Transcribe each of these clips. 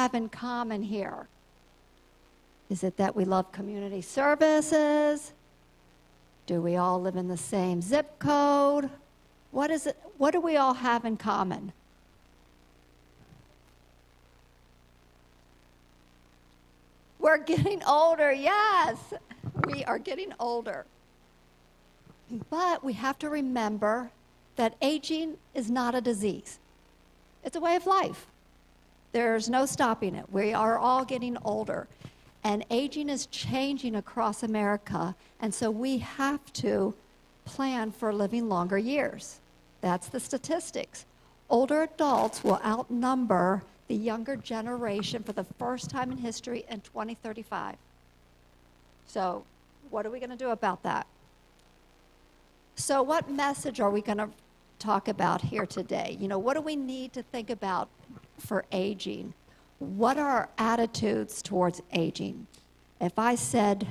have in common here? Is it that we love community services? Do we all live in the same zip code? What is it? What do we all have in common? We're getting older, yes. We are getting older. But we have to remember that aging is not a disease. It's a way of life. There's no stopping it. We are all getting older. And aging is changing across America, and so we have to plan for living longer years. That's the statistics. Older adults will outnumber the younger generation for the first time in history in 2035. So what are we going to do about that? So what message are we going to talk about here today? You know, what do we need to think about for aging? What are our attitudes towards aging? If I said,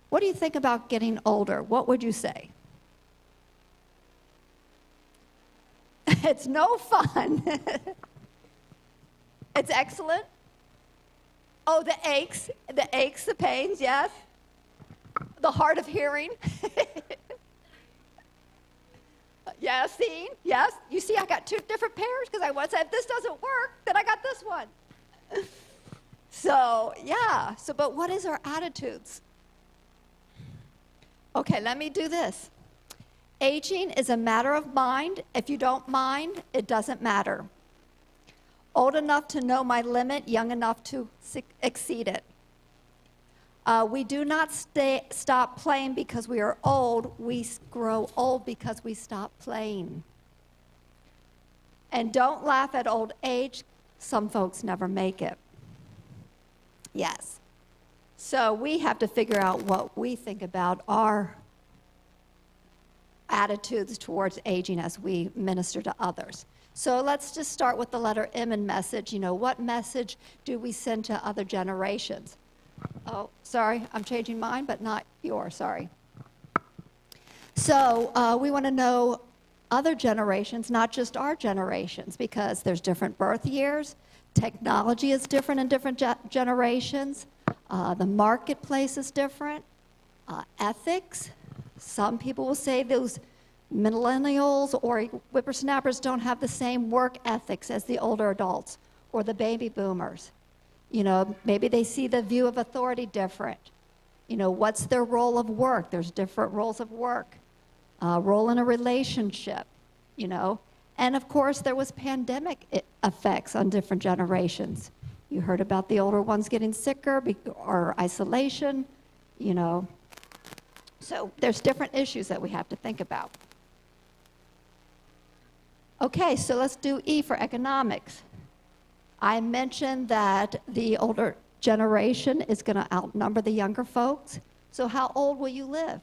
what do you think about getting older? What would you say? It's no fun. It's excellent. Oh, the aches, the pains, yes. The hard of hearing. Yes, seeing, yes. You see, I got two different pairs because I once said, if this doesn't work, then I got this one. So, yeah. So, but what is our attitudes? Okay, let me do this. Aging is a matter of mind. If you don't mind, it doesn't matter. Old enough to know my limit, young enough to exceed it. We do not stop playing because we are old. We grow old because we stop playing. And don't laugh at old age. Some folks never make it. Yes. So we have to figure out what we think about our attitudes towards aging as we minister to others. So let's just start with the letter M in message. You know, what message do we send to other generations? Oh, sorry, I'm changing mine, but not yours, sorry. So we want to know other generations, not just our generations, because there's different birth years. Technology is different in different generations. The marketplace is different. Ethics. Some people will say those millennials or whippersnappers don't have the same work ethics as the older adults or the baby boomers. You know, maybe they see the view of authority different. You know, what's their role of work? There's different roles of work. Role in a relationship, you know. And of course, there was pandemic effects on different generations. You heard about the older ones getting sicker or isolation, you know. So there's different issues that we have to think about. Okay, so let's do E for economics. I mentioned that the older generation is going to outnumber the younger folks. So how old will you live?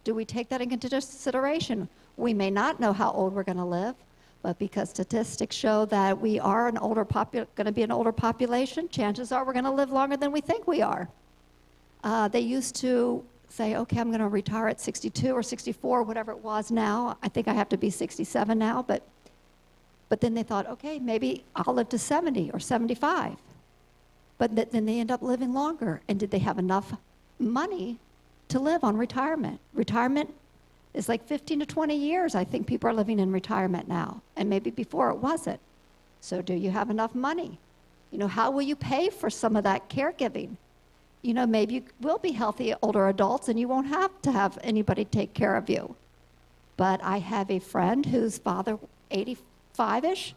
Do we take that into consideration? We may not know how old we're going to live, but because statistics show that we are going to be an older population, chances are we're going to live longer than we think we are. They used to say, okay, I'm going to retire at 62 or 64, whatever it was now. I think I have to be 67 now, but then they thought, okay, maybe I'll live to 70 or 75. But then they end up living longer. And did they have enough money to live on retirement? Retirement is like 15 to 20 years. I think people are living in retirement now. And maybe before it wasn't. So do you have enough money? You know, how will you pay for some of that caregiving? You know, maybe you will be healthy older adults and you won't have to have anybody take care of you. But I have a friend whose father, 85-ish,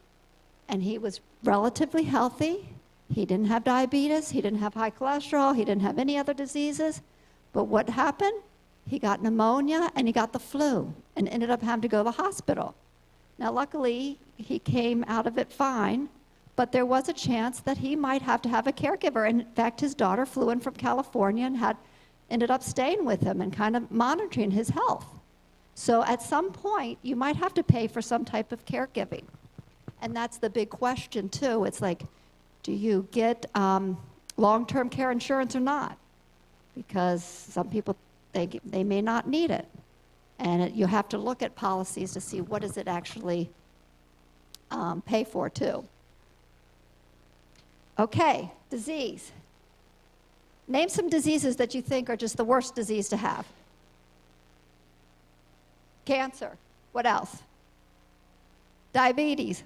and he was relatively healthy. He didn't have diabetes, he didn't have high cholesterol, he didn't have any other diseases. But what happened? He got pneumonia and he got the flu and ended up having to go to the hospital. Now, luckily, he came out of it fine, but there was a chance that he might have to have a caregiver. And in fact, his daughter flew in from California and ended up staying with him and kind of monitoring his health. So at some point, you might have to pay for some type of caregiving. And that's the big question, too. It's like, do you get long-term care insurance or not? Because some people, they may not need it. And you have to look at policies to see what does it actually pay for, too. Okay, disease. Name some diseases that you think are just the worst disease to have. Cancer. What else? Diabetes.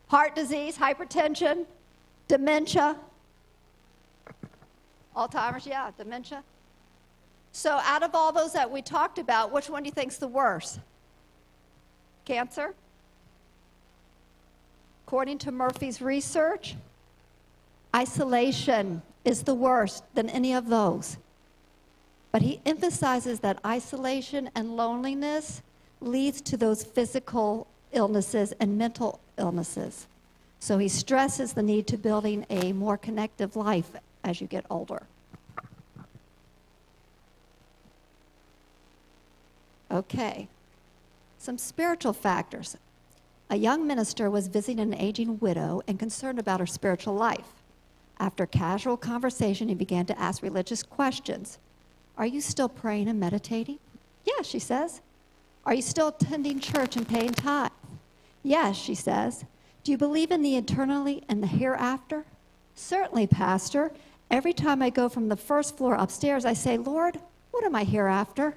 Heart disease, hypertension, dementia. Alzheimer's, yeah, dementia. So out of all those that we talked about, which one do you think's the worst? Cancer? According to Murphy's research, isolation is the worst than any of those. But he emphasizes that isolation and loneliness leads to those physical illnesses and mental illnesses. So he stresses the need to building a more connective life as you get older. Okay, some spiritual factors. A young minister was visiting an aging widow and concerned about her spiritual life. After casual conversation, he began to ask religious questions. Are you still praying and meditating? Yes, she says. Are you still attending church and paying tithe? Yes, she says. Do you believe in the eternally and the hereafter? Certainly, Pastor. Every time I go from the first floor upstairs, I say, Lord, what am I hereafter?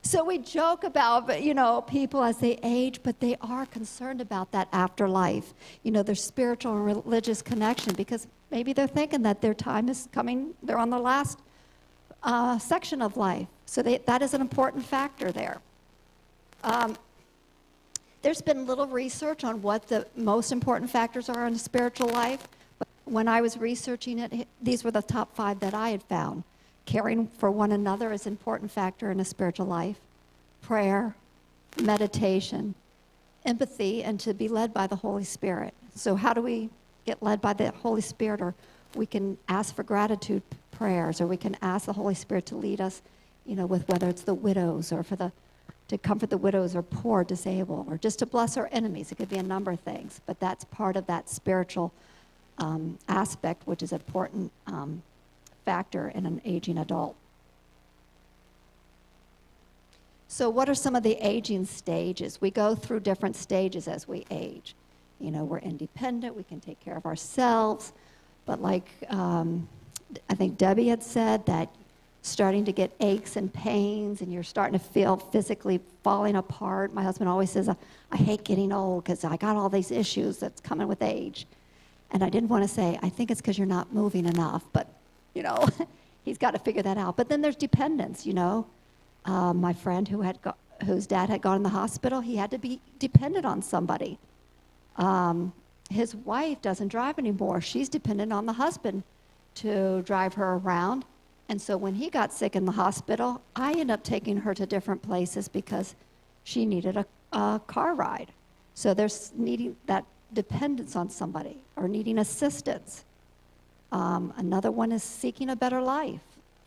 So we joke about, people as they age, but they are concerned about that afterlife, their spiritual and religious connection, because maybe they're thinking that their time is coming, they're on the last section of life. So that is an important factor there. There's been little research on what the most important factors are in the spiritual life, but when I was researching it, these were the top 5 that I had found. Caring for one another is an important factor in a spiritual life. Prayer, meditation, empathy, and to be led by the Holy Spirit. So how do we get led by the Holy Spirit? Or we can ask for gratitude prayers, or we can ask the Holy Spirit to lead us, with whether it's the widows or to comfort the widows or poor, disabled, or just to bless our enemies. It could be a number of things, but that's part of that spiritual aspect, which is an important factor in an aging adult. So what are some of the aging stages? We go through different stages as we age. We're independent, we can take care of ourselves, but like I think Debbie had said, that starting to get aches and pains and you're starting to feel physically falling apart. My husband always says, I hate getting old because I got all these issues that's coming with age. And I didn't want to say, I think it's because you're not moving enough, but he's got to figure that out. But then there's dependence, My friend whose dad had gone in the hospital, he had to be dependent on somebody. His wife doesn't drive anymore. She's dependent on the husband to drive her around. And so when he got sick in the hospital, I ended up taking her to different places because she needed a car ride. So there's needing that dependence on somebody or needing assistance. Another one is seeking a better life.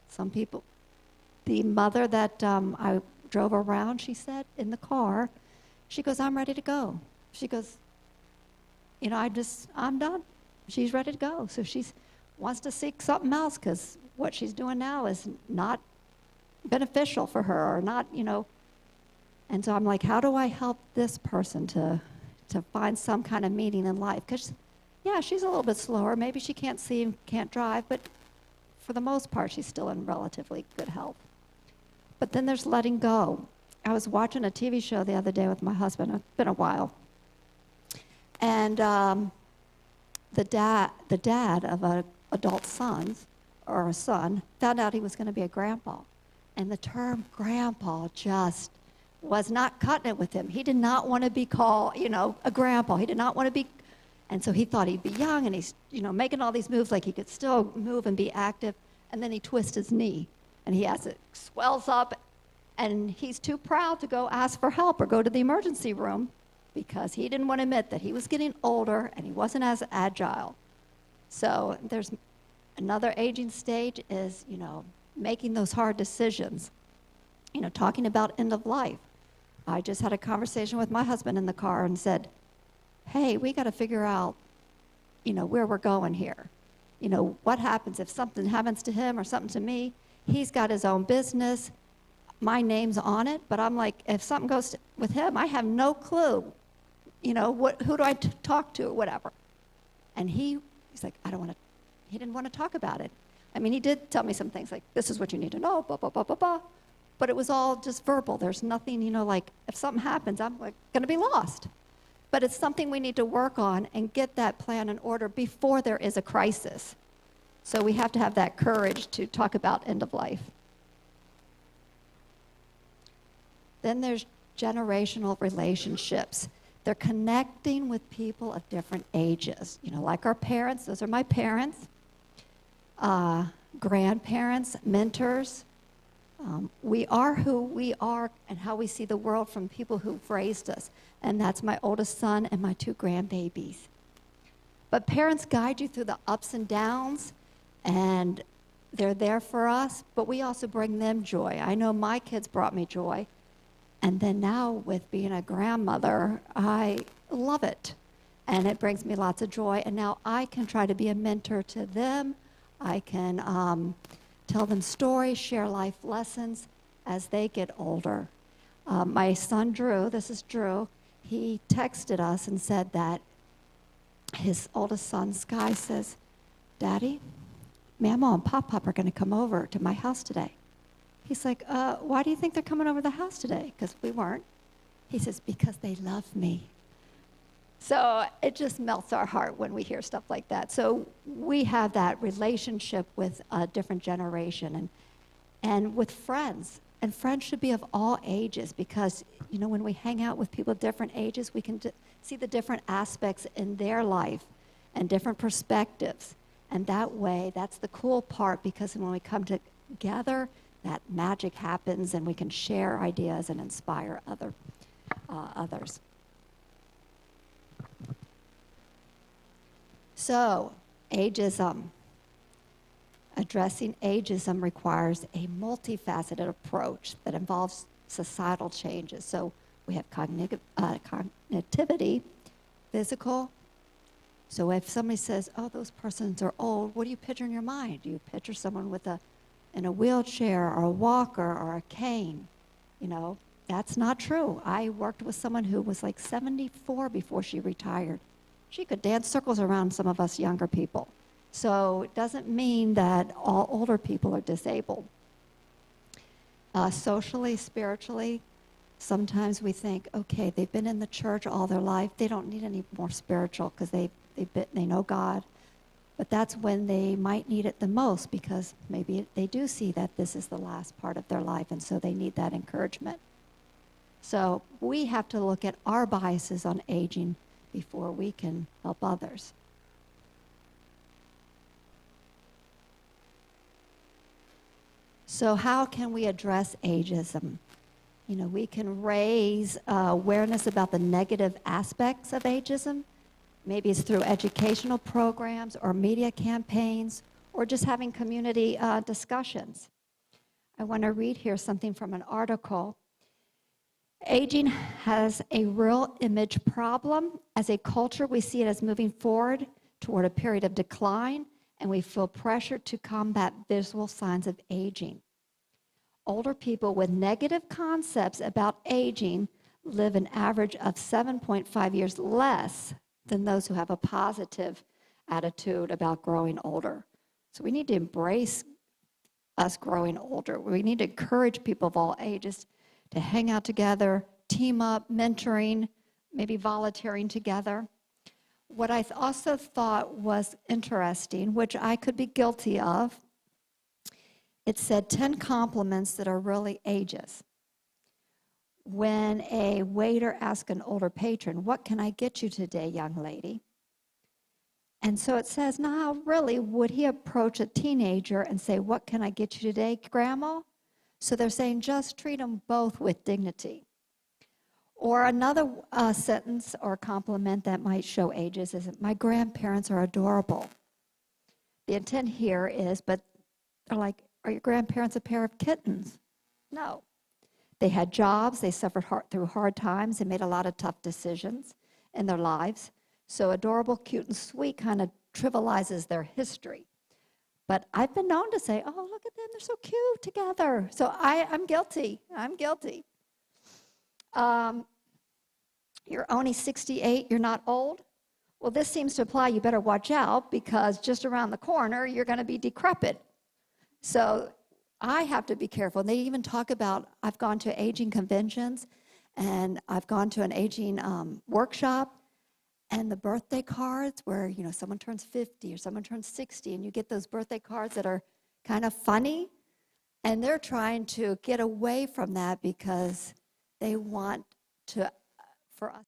Some people, the mother that I drove around, she said in the car, she goes, I'm ready to go. She goes, I'm done. She's ready to go. So she wants to seek something else because what she's doing now is not beneficial for her or not, And so I'm like, how do I help this person to find some kind of meaning in life? Because yeah, she's a little bit slower. Maybe she can't see, can't drive, but for the most part, she's still in relatively good health. But then there's letting go. I was watching a TV show the other day with my husband. It's been a while. And the dad of an adult son, or a son, found out he was going to be a grandpa. And the term grandpa just was not cutting it with him. He did not want to be called, a grandpa. He did not want to be. And so he thought he'd be young, and he's, making all these moves like he could still move and be active. And then he twists his knee, and it swells up, and he's too proud to go ask for help or go to the emergency room because he didn't want to admit that he was getting older and he wasn't as agile. So there's another aging stage is, making those hard decisions, talking about end of life. I just had a conversation with my husband in the car and said, hey, we got to figure out, where we're going here. What happens if something happens to him or something to me? He's got his own business. My name's on it, but I'm like, if something goes with him, I have no clue You know, who do I talk to or whatever? And he's like, I don't want to, he didn't want to talk about it. I mean, he did tell me some things like, this is what you need to know, blah, blah, blah, blah, blah. But it was all just verbal. There's nothing, you know, like if something happens, I'm like going to be lost. But it's something we need to work on and get that plan in order before there is a crisis. So we have to have that courage to talk about end of life. Then there's generational relationships. They're connecting with people of different ages. You know, like our parents, those are my parents, grandparents, mentors. We are who we are and how we see the world from people who've raised us. And that's my oldest son and my 2 grandbabies. But parents guide you through the ups and downs, and they're there for us, but we also bring them joy. I know my kids brought me joy. And then now with being a grandmother, I love it. And it brings me lots of joy. And now I can try to be a mentor to them. I can tell them stories, share life lessons as they get older. My son Drew, this is Drew, he texted us and said that his oldest son, Sky, says, Daddy, Mama and Pop-Pop are going to come over to my house today. He's like, why do you think they're coming over the house today? Because we weren't. He says, because they love me. So it just melts our heart when we hear stuff like that. So we have that relationship with a different generation and with friends. And friends should be of all ages because, you know, when we hang out with people of different ages, we can see the different aspects in their life and different perspectives. And that way, that's the cool part because when we come together, that magic happens and we can share ideas and inspire others. So, ageism. Addressing ageism requires a multifaceted approach that involves societal changes. So we have cognitivity, physical. So if somebody says, oh, those persons are old, what do you picture in your mind? Do you picture someone in a wheelchair or a walker or a cane? You know, that's not true. I worked with someone who was like 74 before she retired. She could dance circles around some of us younger people. So it doesn't mean that all older people are disabled. Socially, spiritually, sometimes we think, okay, they've been in the church all their life. They don't need any more spiritual because they know God. But that's when they might need it the most because maybe they do see that this is the last part of their life, and so they need that encouragement. So we have to look at our biases on aging before we can help others. So how can we address ageism? You know, we can raise awareness about the negative aspects of ageism. Maybe it's through educational programs or media campaigns or just having community discussions. I want to read here something from an article. Aging has a real image problem. As a culture, we see it as moving forward toward a period of decline, and we feel pressure to combat visual signs of aging. Older people with negative concepts about aging live an average of 7.5 years less than those who have a positive attitude about growing older. So we need to embrace us growing older. We need to encourage people of all ages to hang out together, team up, mentoring, maybe volunteering together. What I also thought was interesting, which I could be guilty of, it said 10 compliments that are really ageist. When a waiter asks an older patron, what can I get you today, young lady? And so it says, now really, would he approach a teenager and say, what can I get you today, Grandma? So they're saying just treat them both with dignity. Or another sentence or compliment that might show ages is, my grandparents are adorable. The intent here is, but they're like, are your grandparents a pair of kittens? No. They had jobs, they suffered through hard times, they made a lot of tough decisions in their lives. So adorable, cute, and sweet kind of trivializes their history. But I've been known to say, oh, look at them, they're so cute together. So I'm guilty. You're only 68, you're not old. Well, this seems to apply. You better watch out because just around the corner, you're going to be decrepit. So I have to be careful. And they even talk about, I've gone to aging conventions and I've gone to an aging workshop, and the birthday cards where, you know, someone turns 50 or someone turns 60, and you get those birthday cards that are kind of funny, and they're trying to get away from that because they want to, for us.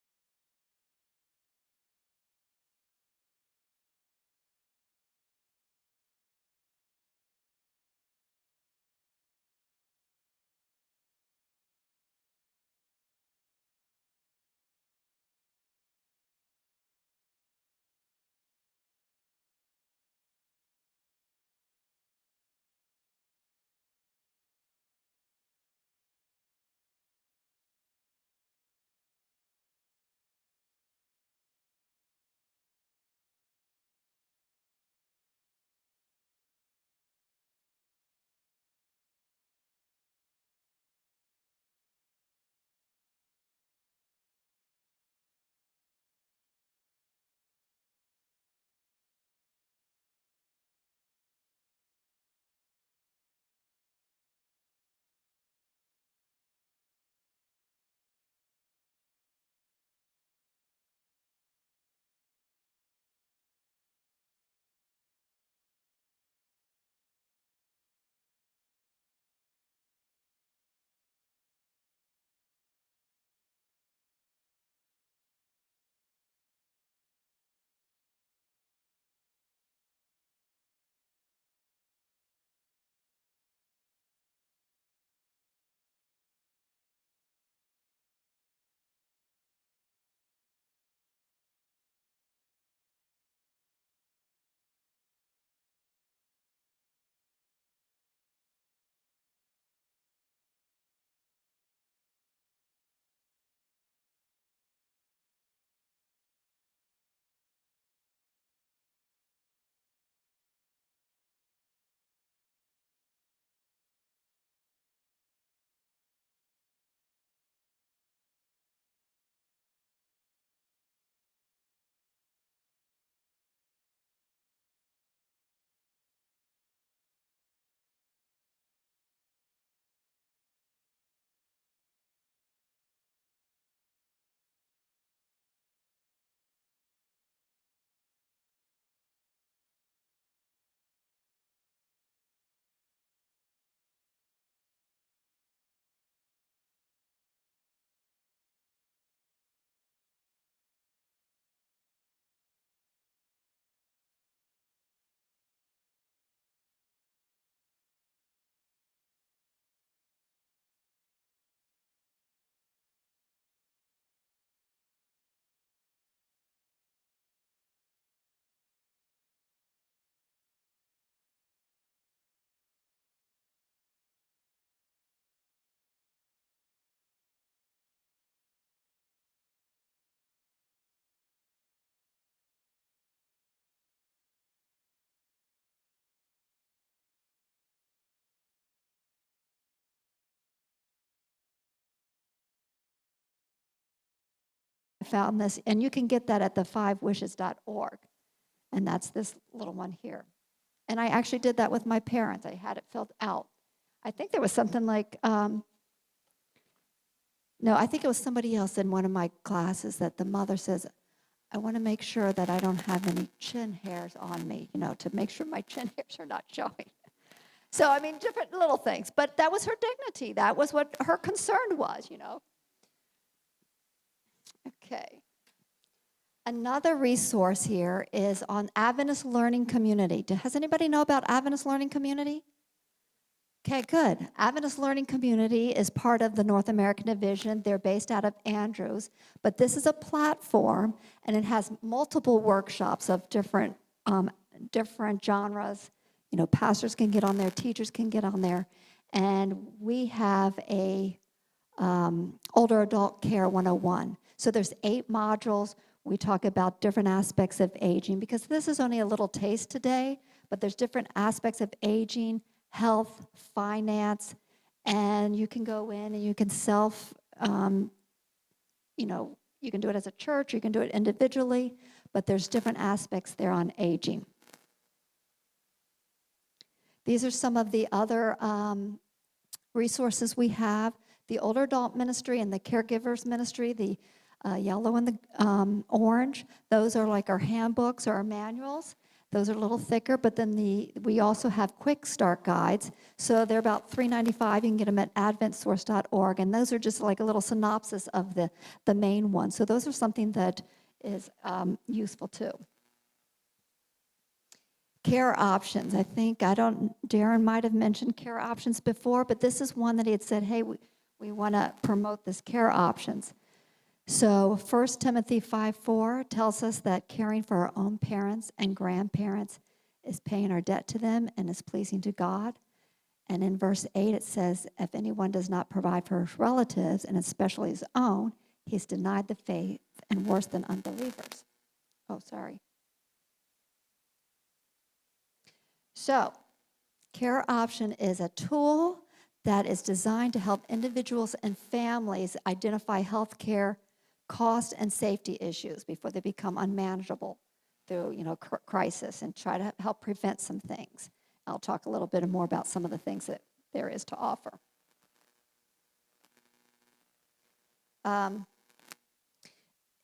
I found this, and you can get that at the fivewishes.org, and that's this little one here. And I actually did that with my parents. I had it filled out. I think there was something like, no, I think it was somebody else in one of my classes that the mother says, I want to make sure that I don't have any chin hairs on me, you know, to make sure my chin hairs are not showing. So, I mean, different little things. But that was her dignity. That was what her concern was, you know. Okay. Another resource here is on Adventist Learning Community. Does anybody know about Adventist Learning Community? Okay, good. Adventist Learning Community is part of the North American Division. They're based out of Andrews, but this is a platform, and it has multiple workshops of different genres. You know, pastors can get on there, teachers can get on there, and we have a Older Adult Care 101. So there's 8 modules. We talk about different aspects of aging, because this is only a little taste today, but there's different aspects of aging, health, finance, and you can go in and you can you know, You can do it as a church, you can do it individually, but there's different aspects there on aging. These are some of the other resources we have. The older adult ministry and the caregivers ministry, the yellow and the orange, those are like our handbooks or our manuals. Those are a little thicker, but then we also have quick start guides. So they're about $3.95. You can get them at adventsource.org, and those are just like a little synopsis of the main one. So those are something that is useful too. Care options. I think, Darren might have mentioned care options before, but this is one that he had said, hey, we want to promote this care options. So 1 Timothy 5:4 tells us that caring for our own parents and grandparents is paying our debt to them and is pleasing to God. And in verse 8 it says, if anyone does not provide for his relatives, and especially his own, he's denied the faith and worse than unbelievers. So, care option is a tool that is designed to help individuals and families identify health care cost and safety issues before they become unmanageable through, crisis, and try to help prevent some things. I'll talk a little bit more about some of the things that there is to offer.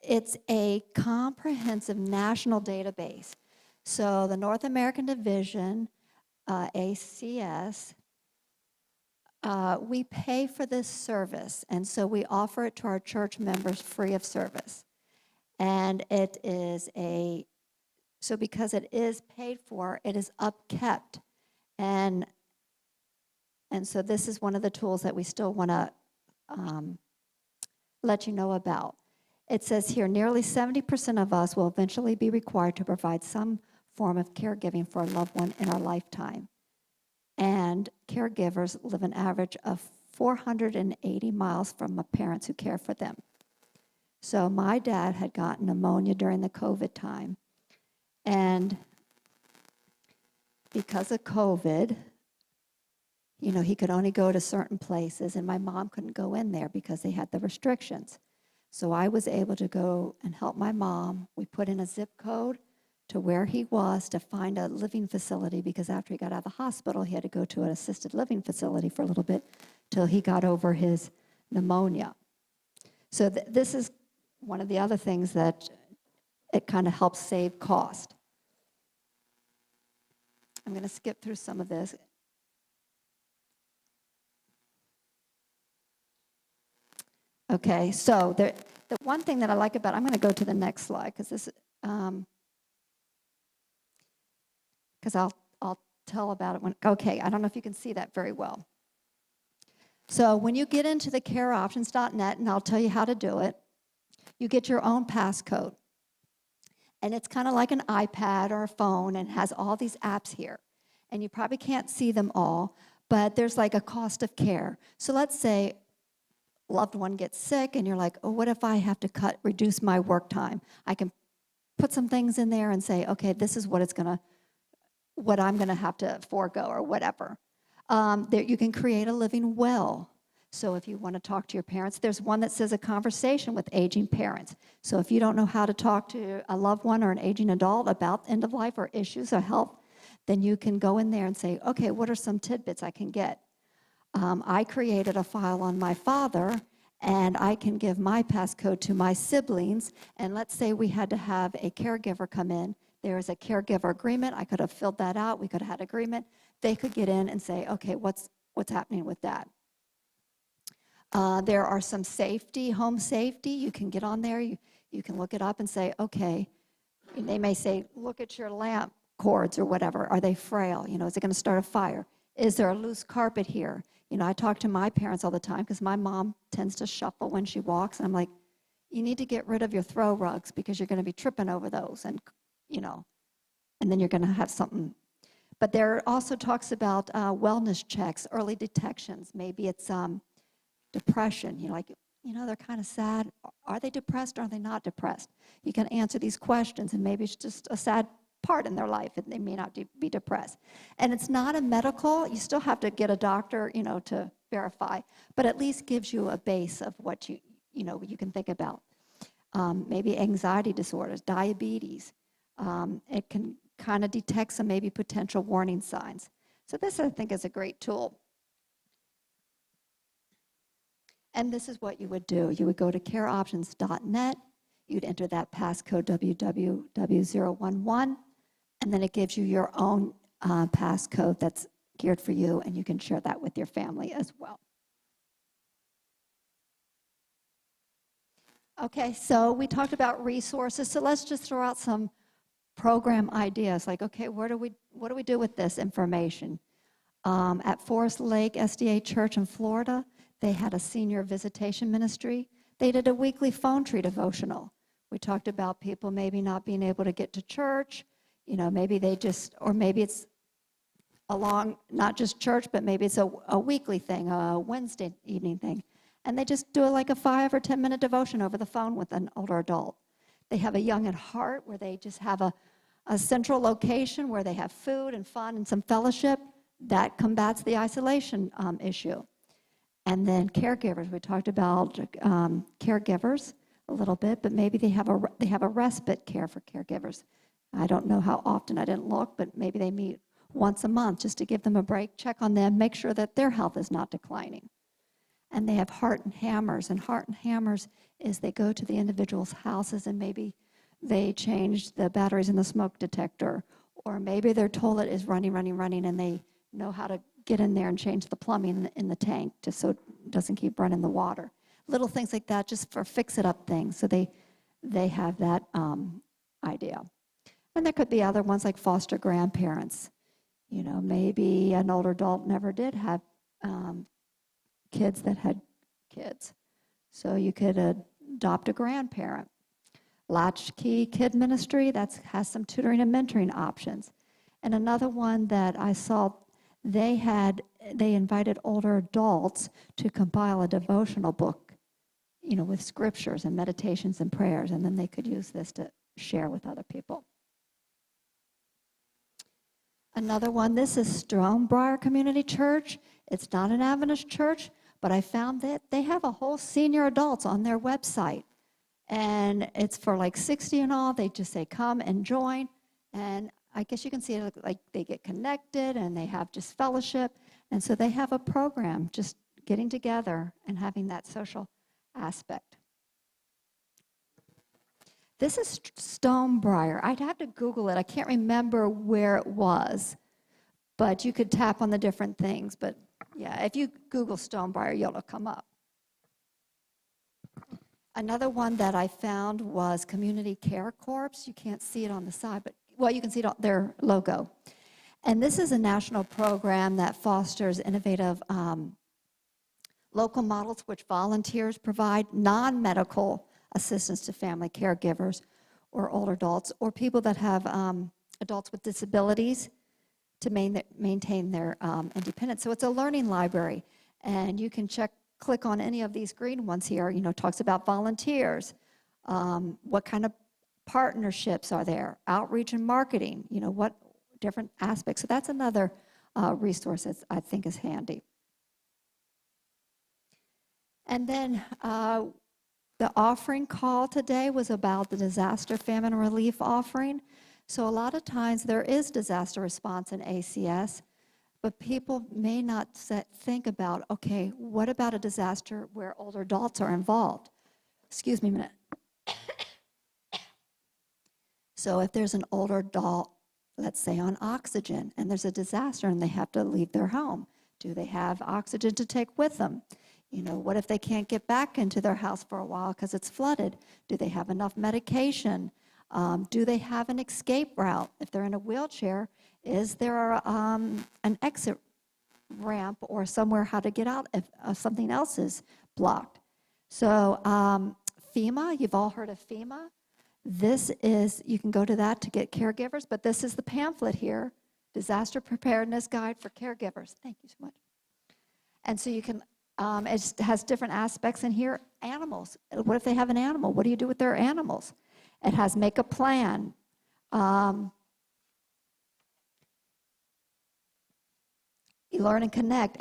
It's a comprehensive national database. So the North American Division, ACS, we pay for this service, and so we offer it to our church members free of service. And it is so because it is paid for, it is upkept. And so this is one of the tools that we still want to let you know about. It says here, nearly 70% of us will eventually be required to provide some form of caregiving for a loved one in our lifetime. And caregivers live an average of 480 miles from the parents who care for them. So my dad had gotten pneumonia during the COVID time. And because of COVID, he could only go to certain places, and my mom couldn't go in there because they had the restrictions. So I was able to go and help my mom. We put in a zip code to where he was to find a living facility, because after he got out of the hospital, he had to go to an assisted living facility for a little bit till he got over his pneumonia. So this is one of the other things that it kind of helps save cost. I'm going to skip through some of this. Okay, so the one thing that I like about, I'm going to go to the next slide, because this, because I'll tell about it when, okay, I don't know if you can see that very well. So when you get into the careoptions.net, and I'll tell you how to do it, you get your own passcode. And it's kind of like an iPad or a phone, and has all these apps here. And you probably can't see them all, but there's like a cost of care. So let's say loved one gets sick, and you're like, oh, what if I have to reduce my work time? I can put some things in there and say, okay, this is what I'm gonna have to forego or whatever. There, you can create a living will. So if you want to talk to your parents, there's one that says a conversation with aging parents. So if you don't know how to talk to a loved one or an aging adult about end of life or issues or health, then you can go in there and say, okay, what are some tidbits I can get? I created a file on my father, and I can give my passcode to my siblings. And let's say we had to have a caregiver come in. There is a caregiver agreement. I could have filled that out. We could have had agreement. They could get in and say, okay, what's happening with that? There are some safety, home safety. You can get on there. You can look it up and say, okay. And they may say, look at your lamp cords or whatever. Are they frail? Is it going to start a fire? Is there a loose carpet here? I talk to my parents all the time because my mom tends to shuffle when she walks. And I'm like, you need to get rid of your throw rugs because you're going to be tripping over those. And, and then you're going to have something. But there also talks about wellness checks, early detections. Maybe it's depression. They're kind of sad. Are they depressed or are they not depressed? You can answer these questions, and maybe it's just a sad part in their life, and they may not be depressed. And it's not a medical. You still have to get a doctor, to verify, but at least gives you a base of what you can think about. maybe anxiety disorders, diabetes. It can kind of detect some maybe potential warning signs. So this, I think, is a great tool. And this is what you would do. You would go to careoptions.net. You'd enter that passcode www011, and then it gives you your own passcode that's geared for you, and you can share that with your family as well. Okay, so we talked about resources, so let's just throw out some program ideas, like, okay, what do we do with this information? At Forest Lake SDA Church in Florida, they had a senior visitation ministry. They did a weekly phone tree devotional. We talked about people maybe not being able to get to church, maybe they just, or maybe it's along, not just church, but maybe it's a weekly thing, a Wednesday evening thing. And they just do like a 5 or 10 minute devotion over the phone with an older adult. They have a Young at Heart where they just have a central location where they have food and fun and some fellowship that combats the isolation issue. And then caregivers, we talked about caregivers a little bit, but maybe they have a respite care for caregivers. I don't know how often, I didn't look, but maybe they meet once a month just to give them a break, check on them, make sure that their health is not declining. And they have Heart and Hammers, and Heart and Hammers is they go to the individual's houses and maybe they change the batteries in the smoke detector, or maybe their toilet is running, and they know how to get in there and change the plumbing in the tank just so it doesn't keep running the water. Little things like that, just for fix-it-up things. So they have that idea. And there could be other ones like foster grandparents. Maybe an older adult never did have kids that had kids. So you could adopt a grandparent. Latchkey Kid Ministry, that has some tutoring and mentoring options. And another one that I saw, they invited older adults to compile a devotional book, with scriptures and meditations and prayers, and then they could use this to share with other people. Another one, this is Stonebriar Community Church. It's not an Adventist church, but I found that they have a whole senior adults on their website. And it's for like 60 and all. They just say, come and join. And I guess you can see it like they get connected and they have just fellowship. And so they have a program, just getting together and having that social aspect. This is Stonebriar. I'd have to Google it. I can't remember where it was, but you could tap on the different things. But yeah, if you Google Stonebriar, it'll come up. Another one that I found was Community Care Corps. You can't see it on the side, but, well, you can see it on their logo. And this is a national program that fosters innovative local models which volunteers provide non-medical assistance to family caregivers or older adults or people that have adults with disabilities to maintain their independence. So it's a learning library, and you can click on any of these green ones here. Talks about volunteers, what kind of partnerships are there, outreach and marketing, what different aspects. So that's another resource that I think is handy. And then the offering call today was about the disaster famine relief offering. So a lot of times there is disaster response in ACS, but people may not think about, okay, what about a disaster where older adults are involved? Excuse me a minute. So if there's an older adult, let's say on oxygen, and there's a disaster and they have to leave their home, do they have oxygen to take with them? What if they can't get back into their house for a while because it's flooded? Do they have enough medication? Do they have an escape route? If they're in a wheelchair, is there an exit ramp or somewhere how to get out if something else is blocked? So FEMA, you've all heard of FEMA. This is, you can go to that to get caregivers, but this is the pamphlet here, Disaster Preparedness Guide for Caregivers. Thank you so much. And so you can, it has different aspects in here. Animals, what if they have an animal? What do you do with their animals? It has make a plan. You learn and connect,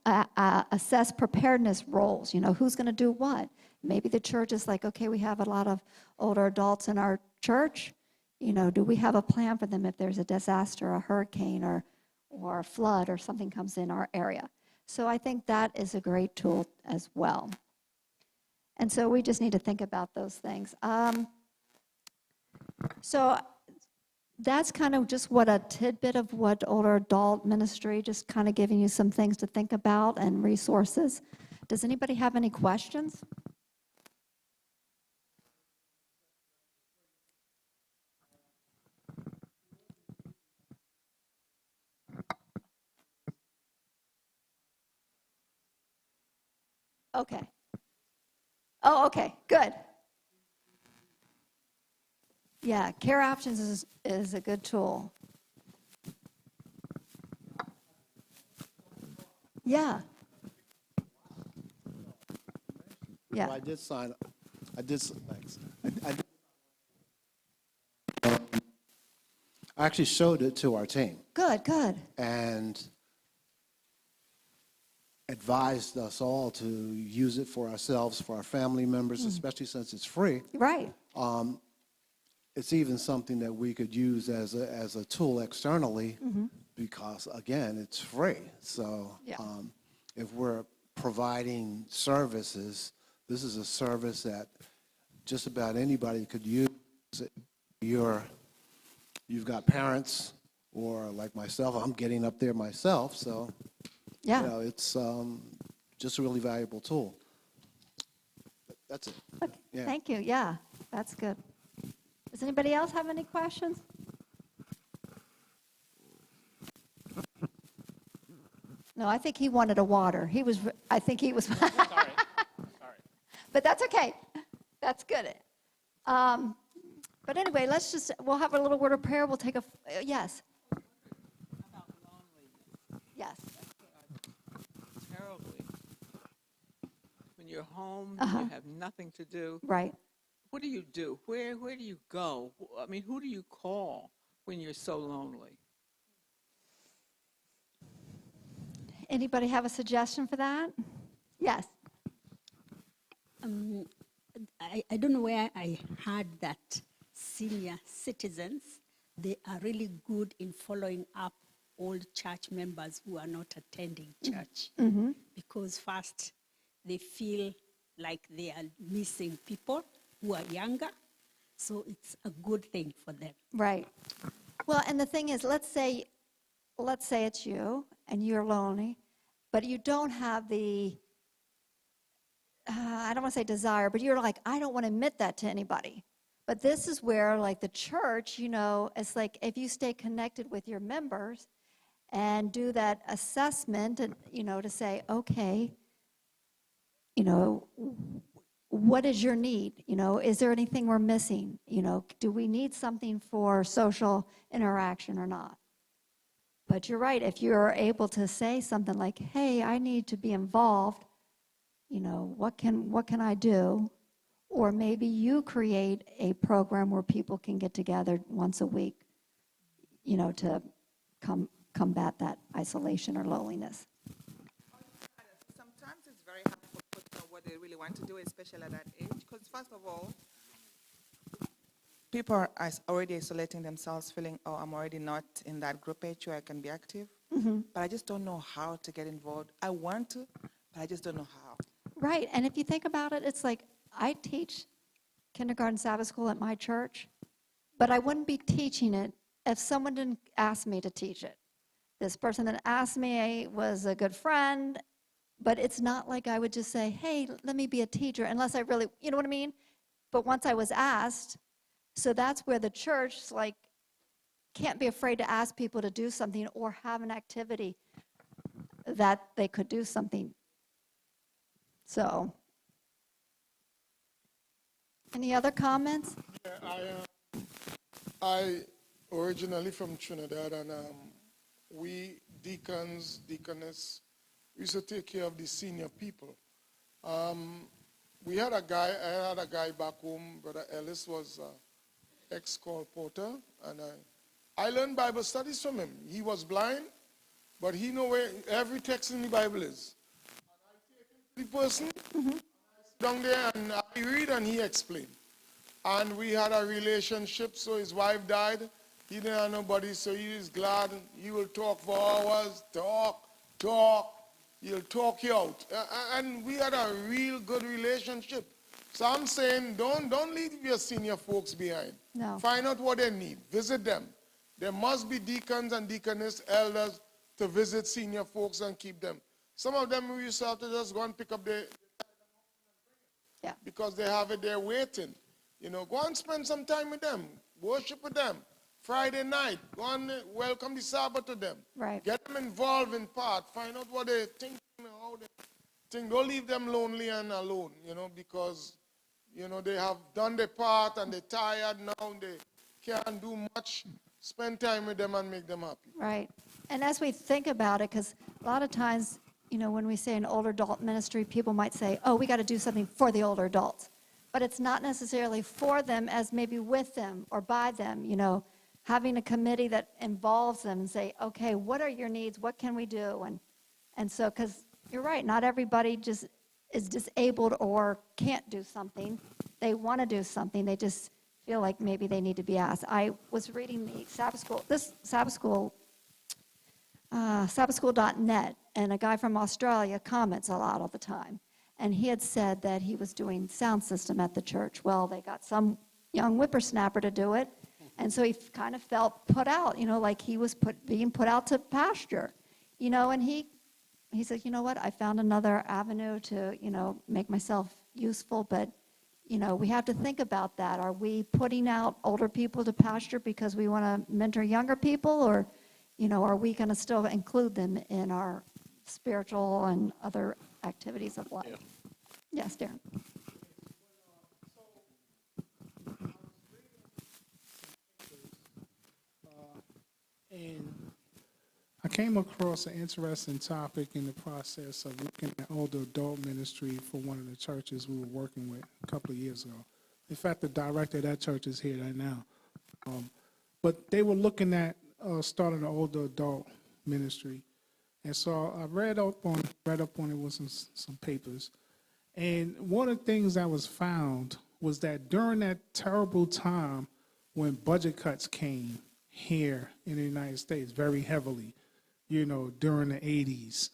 assess preparedness roles. Who's going to do what? maybe the church is like, okay, we have a lot of older adults in our church. Do we have a plan for them if there's a disaster, a hurricane, or a flood, or something comes in our area? So I think that is a great tool as well. And so we just need to think about those things. So that's kind of just what a tidbit of what older adult ministry, just kind of giving you some things to think about and resources. Does anybody have any questions? Okay. Oh, okay, good. Yeah, Care Options is a good tool. Yeah. Yeah. Well, I did sign. Thanks. I actually showed it to our team Good, good. and advised us all to use it for ourselves, for our family members, especially since it's free. Right. It's even something that we could use as a tool externally because, again, it's free. So Yeah. if we're providing services, this is a service that just about anybody could use. You've got parents, or like myself, I'm getting up there myself, so Yeah. it's just a really valuable tool. That's it. Yeah. Thank you. Yeah, that's good. Does anybody else have any questions? No, I think he wanted a water. I think he was. Sorry. But that's okay. That's good. But anyway, we'll have a little word of prayer. We'll take yes. About loneliness. Yes. Terribly. When you're home, Uh-huh. you have nothing to do. Right. What do you do? Where do you go? I mean, who do you call when you're so lonely? Anybody have a suggestion for that? Yes. I don't know where I heard that senior citizens, they are really good in following up old church members who are not attending church. Because first, they feel like they are missing people who are younger. So it's a good thing for them. Right. Well, and the thing is, let's say it's you and you're lonely, but you don't have the, I don't want to say desire, but you're like, I don't want to admit that to anybody. But this is where, like the church, it's like if you stay connected with your members and do that assessment, and, to say, okay, what is your need? Is there anything we're missing? Do we need something for social interaction or not? But you're right. If you're able to say something like, hey, I need to be involved, what can I do? Or maybe you create a program where people can get together once a week, to combat that isolation or loneliness. Sometimes it's very hard for people to know what they really want to do, especially at that age. Because first of all, people are already isolating themselves, feeling, oh, I'm already not in that group age where I can be active. But I just don't know how to get involved. I want to, but I just don't know how. Right, and if you think about it, it's like I teach kindergarten Sabbath school at my church, but I wouldn't be teaching it if someone didn't ask me to teach it. This person that asked me was a good friend, but it's not like I would just say, hey, let me be a teacher, unless I really, you know what I mean? But once I was asked, so that's where the church, can't be afraid to ask people to do something or have an activity that they could do something. So, any other comments? Yeah, I originally from Trinidad, and we deacons, deaconess, we used to take care of the senior people. I had a guy back home, Brother Ellis was ex-call porter, and I learned Bible studies from him. He was blind, but he knew where every text in the Bible is. And I take him to the person, and I down there and I read and he explained. And we had a relationship, so his wife died. He didn't have nobody, so he is glad. He will talk for hours, talk. He'll talk you out. And we had a real good relationship. So I'm saying, don't leave your senior folks behind. No. Find out what they need. Visit them. There must be deacons and deaconess, elders, to visit senior folks and keep them. Some of them we used to have to just go and pick up their, Yeah. because they have it there waiting. You know, go and spend some time with them. Worship with them. Friday night, go and welcome the Sabbath to them. Right. Get them involved in part. Find out what they think, how they think. Don't leave them lonely and alone, you know, because, you know, they have done their part and they're tired now. They can't do much. Spend time with them and make them happy. Right. And as we think about it, because a lot of times, you know, when we say an older adult ministry, people might say, oh, we got to do something for the older adults. But it's not necessarily for them as maybe with them or by them, you know, having a committee that involves them and say, okay, what are your needs? What can we do? And so, because you're right, not everybody just is disabled or can't do something. They want to do something. They just feel like maybe they need to be asked. I was reading the Sabbath School, sabbathschool.net, and a guy from Australia comments a lot all the time. And he had said that he was doing sound system at the church. Well, they got some young whippersnapper to do it, and so he kind of felt put out, you know, like he was being put out to pasture, you know, and he said, you know what, I found another avenue to, you know, make myself useful, but, you know, we have to think about that. Are we putting out older people to pasture because we want to mentor younger people, or, you know, are we going to still include them in our spiritual and other activities of life? Yeah. Yes, Darren. And I came across an interesting topic in the process of looking at older adult ministry for one of the churches we were working with a couple of years ago. In fact, the director of that church is here right now. But they were looking at starting an older adult ministry. And so I read up on it with some papers. And one of the things that was found was that during that terrible time when budget cuts came here in the United States very heavily, you know, during the 80s,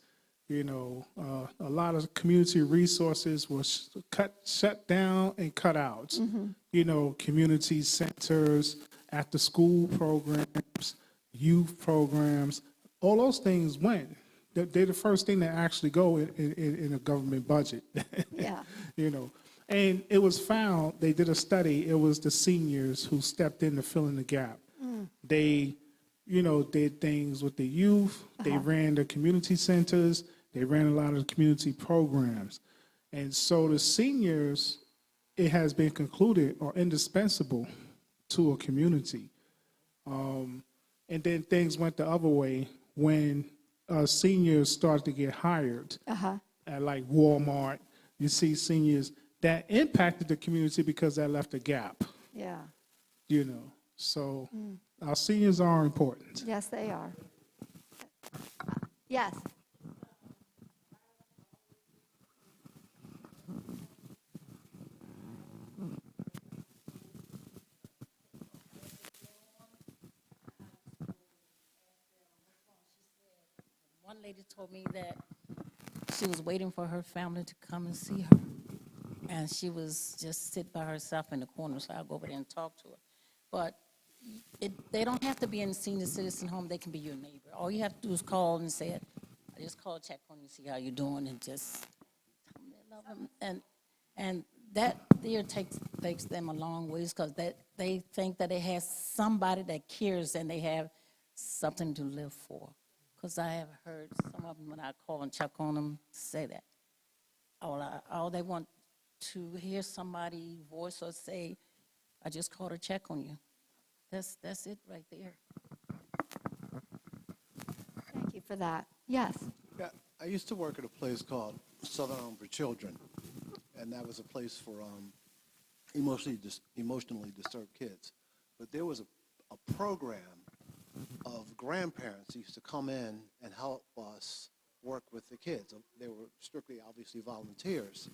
you know, a lot of community resources were shut down and cut out. Mm-hmm. You know, community centers, after school programs, youth programs, all those things went. They're the first thing that actually go in a government budget. Yeah. You know, and it was found, they did a study, it was the seniors who stepped in to fill in the gap. They, you know, did things with the youth. They ran the community centers. They ran a lot of community programs. And so the seniors, it has been concluded, are indispensable to a community. And then things went the other way when seniors started to get hired at like Walmart. You see seniors, that impacted the community because that left a gap. Yeah. You know, so our seniors are important. Yes, they are. Yes. One lady told me that she was waiting for her family to come and see her. And she was just sit by herself in the corner, so I'll go over there and talk to her. But they don't have to be in a senior citizen home. They can be your neighbor. All you have to do is call and say, I just call, check on you, see how you're doing, and just tell them they love them. And that there takes them a long ways, because they think that they have somebody that cares and they have something to live for. Because I have heard some of them, when I call and check on them, say that. All they want to hear somebody voice or say, I just called to check on you. That's it right there. Thank you for that. Yes. Yeah, I used to work at a place called Southern Home for Children, and that was a place for emotionally disturbed kids. But there was a program of grandparents who used to come in and help us work with the kids. They were strictly, obviously, volunteers.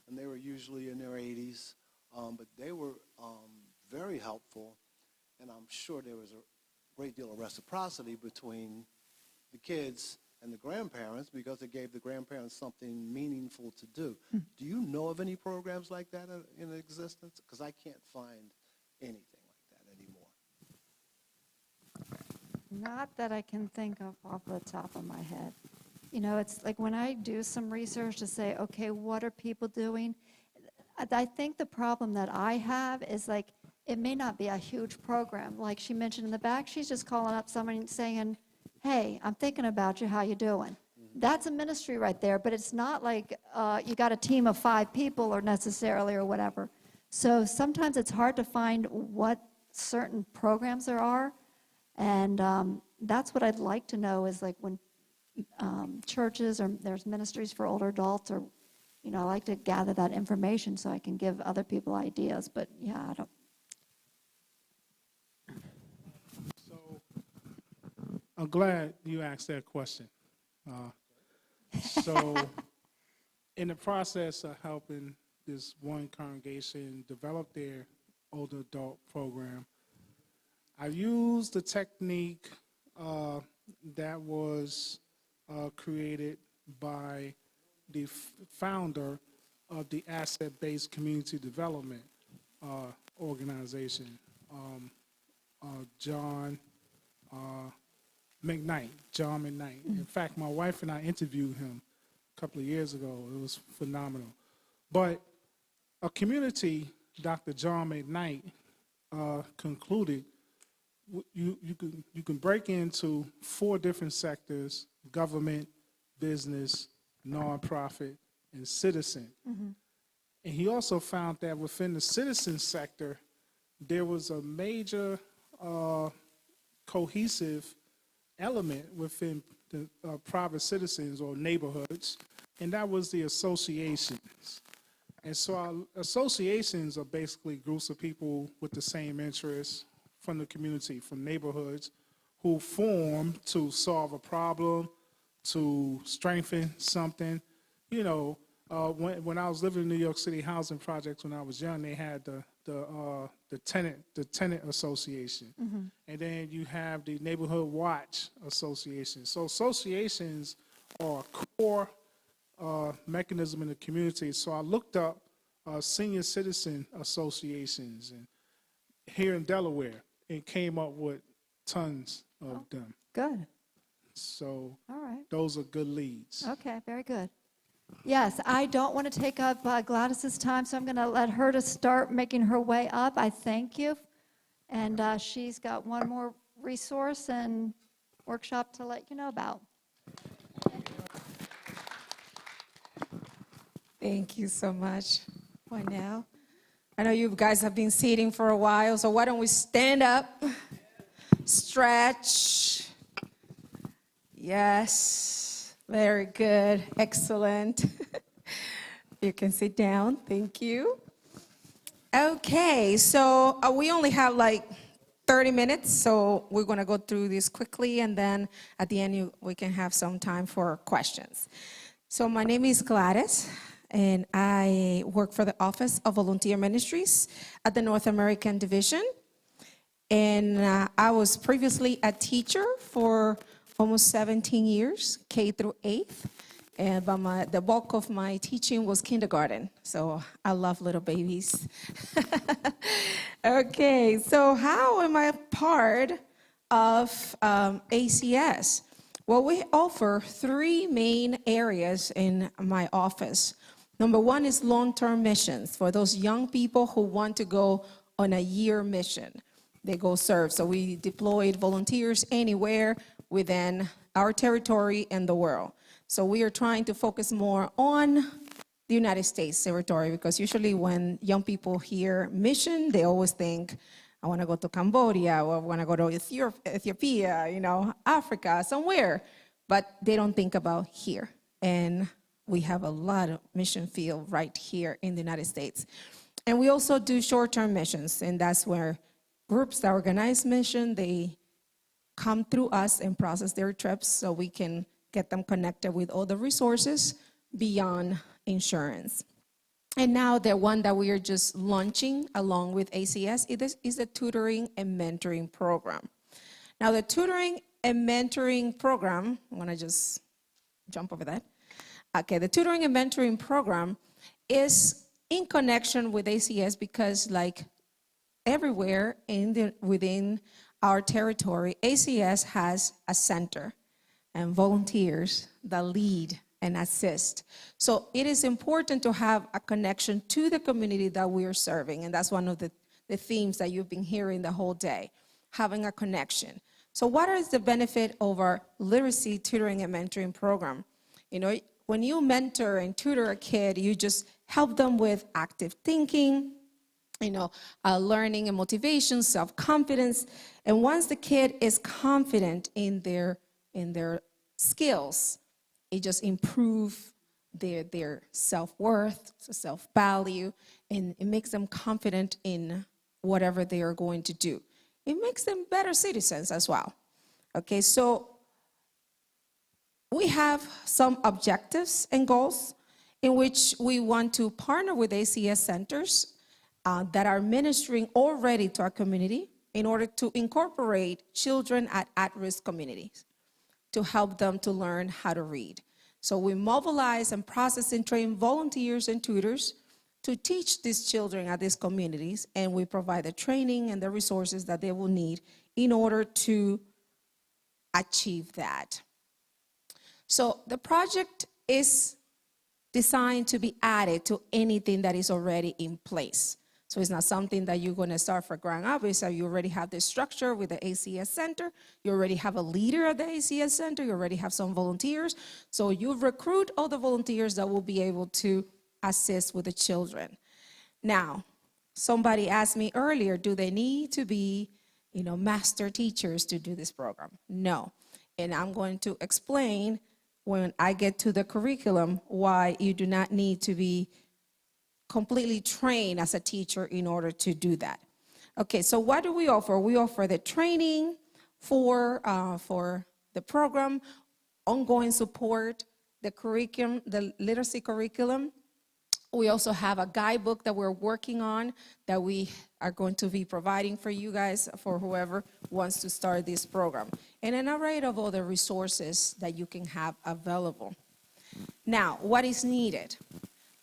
And and they were usually in their 80s, but they were very helpful, and I'm sure there was a great deal of reciprocity between the kids and the grandparents because it gave the grandparents something meaningful to do. Do you know of any programs like that in existence? Because I can't find anything like that anymore. Not that I can think of off the top of my head. You know, it's like when I do some research to say, okay, what are people doing? I think the problem that I have is like, it may not be a huge program. Like she mentioned in the back, she's just calling up somebody and saying, hey, I'm thinking about you, how you doing? That's a ministry right there, but it's not like you got a team of 5 people or necessarily or whatever. So sometimes it's hard to find what certain programs there are, and that's what I'd like to know is like when churches or there's ministries for older adults or, you know, I like to gather that information so I can give other people ideas, but yeah, I don't. So I'm glad you asked that question. So in the process of helping this one congregation develop their older adult program, I used the technique that was created by the founder of the asset-based community development organization, John McKnight. In fact, my wife and I interviewed him a couple of years ago. It was phenomenal. But a community, Dr. John McKnight concluded you can break into 4 different sectors: government, business, nonprofit, and citizen. And he also found that within the citizen sector, there was a major cohesive element within the private citizens or neighborhoods, and that was the associations. And so our associations are basically groups of people with the same interests from the community, from neighborhoods, who form to solve a problem, to strengthen something. You know, when I was living in New York City housing projects when I was young, they had the tenant association, and then you have the neighborhood watch association. So associations are a core mechanism in the community. So I looked up senior citizen associations and here in Delaware and came up with tons of them. Good. So All right. those are good leads. Okay, very good. Yes, I don't want to take up Gladys's time, so I'm going to let her to start making her way up. I thank you. And she's got one more resource and workshop to let you know about. Thank you so much, Wynelle. I know you guys have been sitting for a while, so why don't we stand up, stretch. Yes, very good, excellent. You can sit down, thank you. Okay, so we only have like 30 minutes, so we're gonna go through this quickly, and then at the end we can have some time for questions. So my name is Gladys, and I work for the Office of Volunteer Ministries at the North American Division. And I was previously a teacher for almost 17 years, K through 8th. But the bulk of my teaching was kindergarten, so I love little babies. Okay, so how am I part of ACS? Well, we offer 3 main areas in my office. Number 1 is long-term missions for those young people who want to go on a year mission. They go serve. So we deployed volunteers anywhere within our territory and the world. So we are trying to focus more on the United States territory, because usually when young people hear mission, they always think, I want to go to Cambodia, or I want to go to Ethiopia, you know, Africa, somewhere. But they don't think about here. And we have a lot of mission field right here in the United States. And we also do short-term missions, and that's where groups that organize mission, they come through us and process their trips so we can get them connected with all the resources beyond insurance. And now the one that we are just launching along with ACS is the tutoring and mentoring program. Now the tutoring and mentoring program, I'm gonna just jump over that. Okay, the tutoring and mentoring program is in connection with ACS because like everywhere within our territory, ACS has a center and volunteers that lead and assist. So it is important to have a connection to the community that we are serving, and that's one of the themes that you've been hearing the whole day, having a connection. So what is the benefit of our literacy tutoring and mentoring program? You know, when you mentor and tutor a kid, you just help them with active thinking, you know, learning and motivation, self-confidence. And once the kid is confident in their skills, it just improves their self-worth, self-value, and it makes them confident in whatever they are going to do. It makes them better citizens as well. Okay, so we have some objectives and goals in which we want to partner with ACS centers that are ministering already to our community in order to incorporate children at-risk communities to help them to learn how to read. So we mobilize and process and train volunteers and tutors to teach these children at these communities, and we provide the training and the resources that they will need in order to achieve that. So the project is designed to be added to anything that is already in place. So it's not something that you're going to start from ground up. It's that you already have the structure with the ACS Center. You already have a leader at the ACS Center. You already have some volunteers. So you recruit all the volunteers that will be able to assist with the children. Now, somebody asked me earlier, do they need to be, you know, master teachers to do this program? No. And I'm going to explain when I get to the curriculum why you do not need to be completely trained as a teacher in order to do that. Okay, so what do we offer? We offer the training for the program, ongoing support, the curriculum, the literacy curriculum. We also have a guidebook that we're working on that we are going to be providing for you guys, for whoever wants to start this program, and an array of other resources that you can have available. Now, what is needed?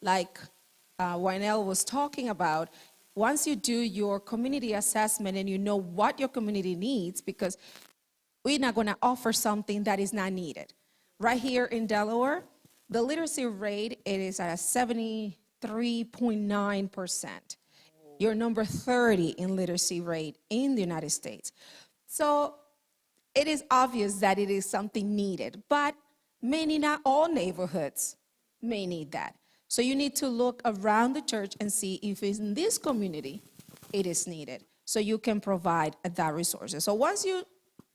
Like Wynelle was talking about, once you do your community assessment and you know what your community needs, because we're not going to offer something that is not needed. Right here in Delaware, the literacy rate, it is at a 73.9%. You're number 30 in literacy rate in the United States. So it is obvious that it is something needed, but many, not all neighborhoods may need that. So you need to look around the church and see if it's in this community it is needed, so you can provide that resources. So once you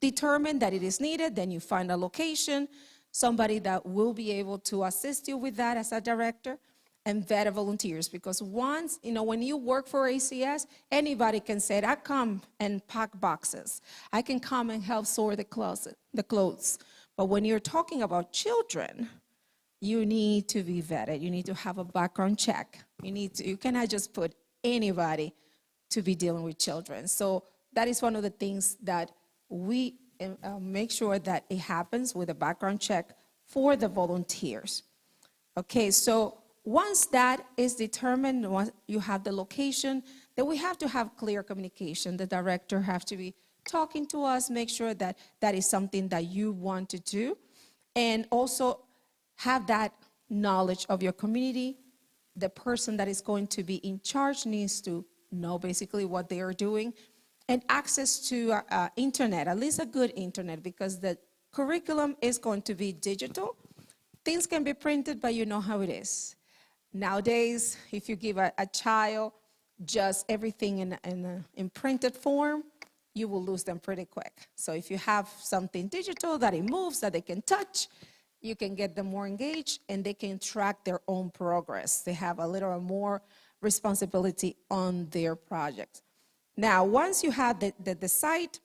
determine that it is needed, then you find a location, somebody that will be able to assist you with that as a director, and vet volunteers. Because once, you know, when you work for ACS, anybody can say, I come and pack boxes. I can come and help sort the clothes. But when you're talking about children, you need to be vetted. You need to have a background check. You cannot just put anybody to be dealing with children. So that is one of the things that we make sure that it happens with a background check for the volunteers. Okay, so once that is determined, once you have the location, then we have to have clear communication. The director has to be talking to us, make sure that that is something that you want to do, and also have that knowledge of your community. The person that is going to be in charge needs to know basically what they are doing, and access to internet, at least a good internet, because the curriculum is going to be digital. Things can be printed, but you know how it is. Nowadays, if you give a child just everything in printed form, you will lose them pretty quick. So if you have something digital that it moves, that they can touch, you can get them more engaged, and they can track their own progress. They have a little more responsibility on their projects. Now, once you have the site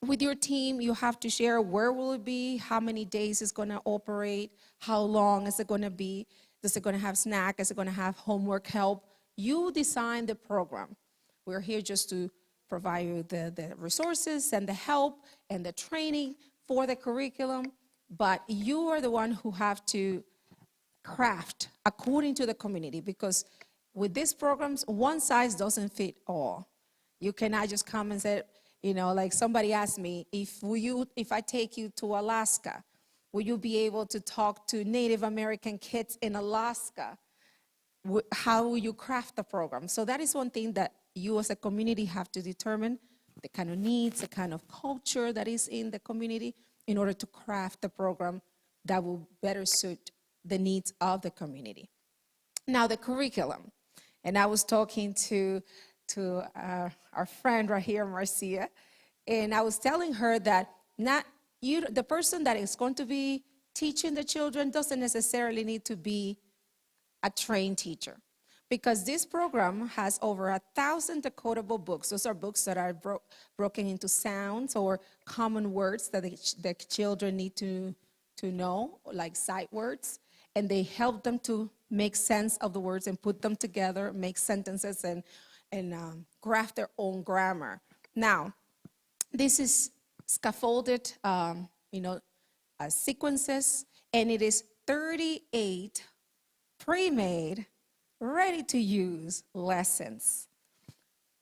with your team, you have to share where will it be, how many days it's going to operate, how long is it going to be. Is it going to have snack? Is it going to have homework help? You design the program. We're here just to provide you the resources and the help and the training for the curriculum, but you are the one who have to craft according to the community, because with these programs, one size doesn't fit all. You cannot just come and say, like somebody asked me, if I take you to Alaska, will you be able to talk to Native American kids in Alaska? How will you craft the program? So that is one thing that you as a community have to determine, the kind of needs, the kind of culture that is in the community, in order to craft the program that will better suit the needs of the community. Now, the curriculum. And I was talking to our friend right here, Marcia, and I was telling her that the person that is going to be teaching the children doesn't necessarily need to be a trained teacher, because this program has over 1,000 decodable books. Those are books that are broken into sounds or common words that the children need to know, like sight words, and they help them to make sense of the words and put them together, make sentences, and craft their own grammar. Now, this is scaffolded, sequences, and it is 38 pre-made, ready-to-use lessons.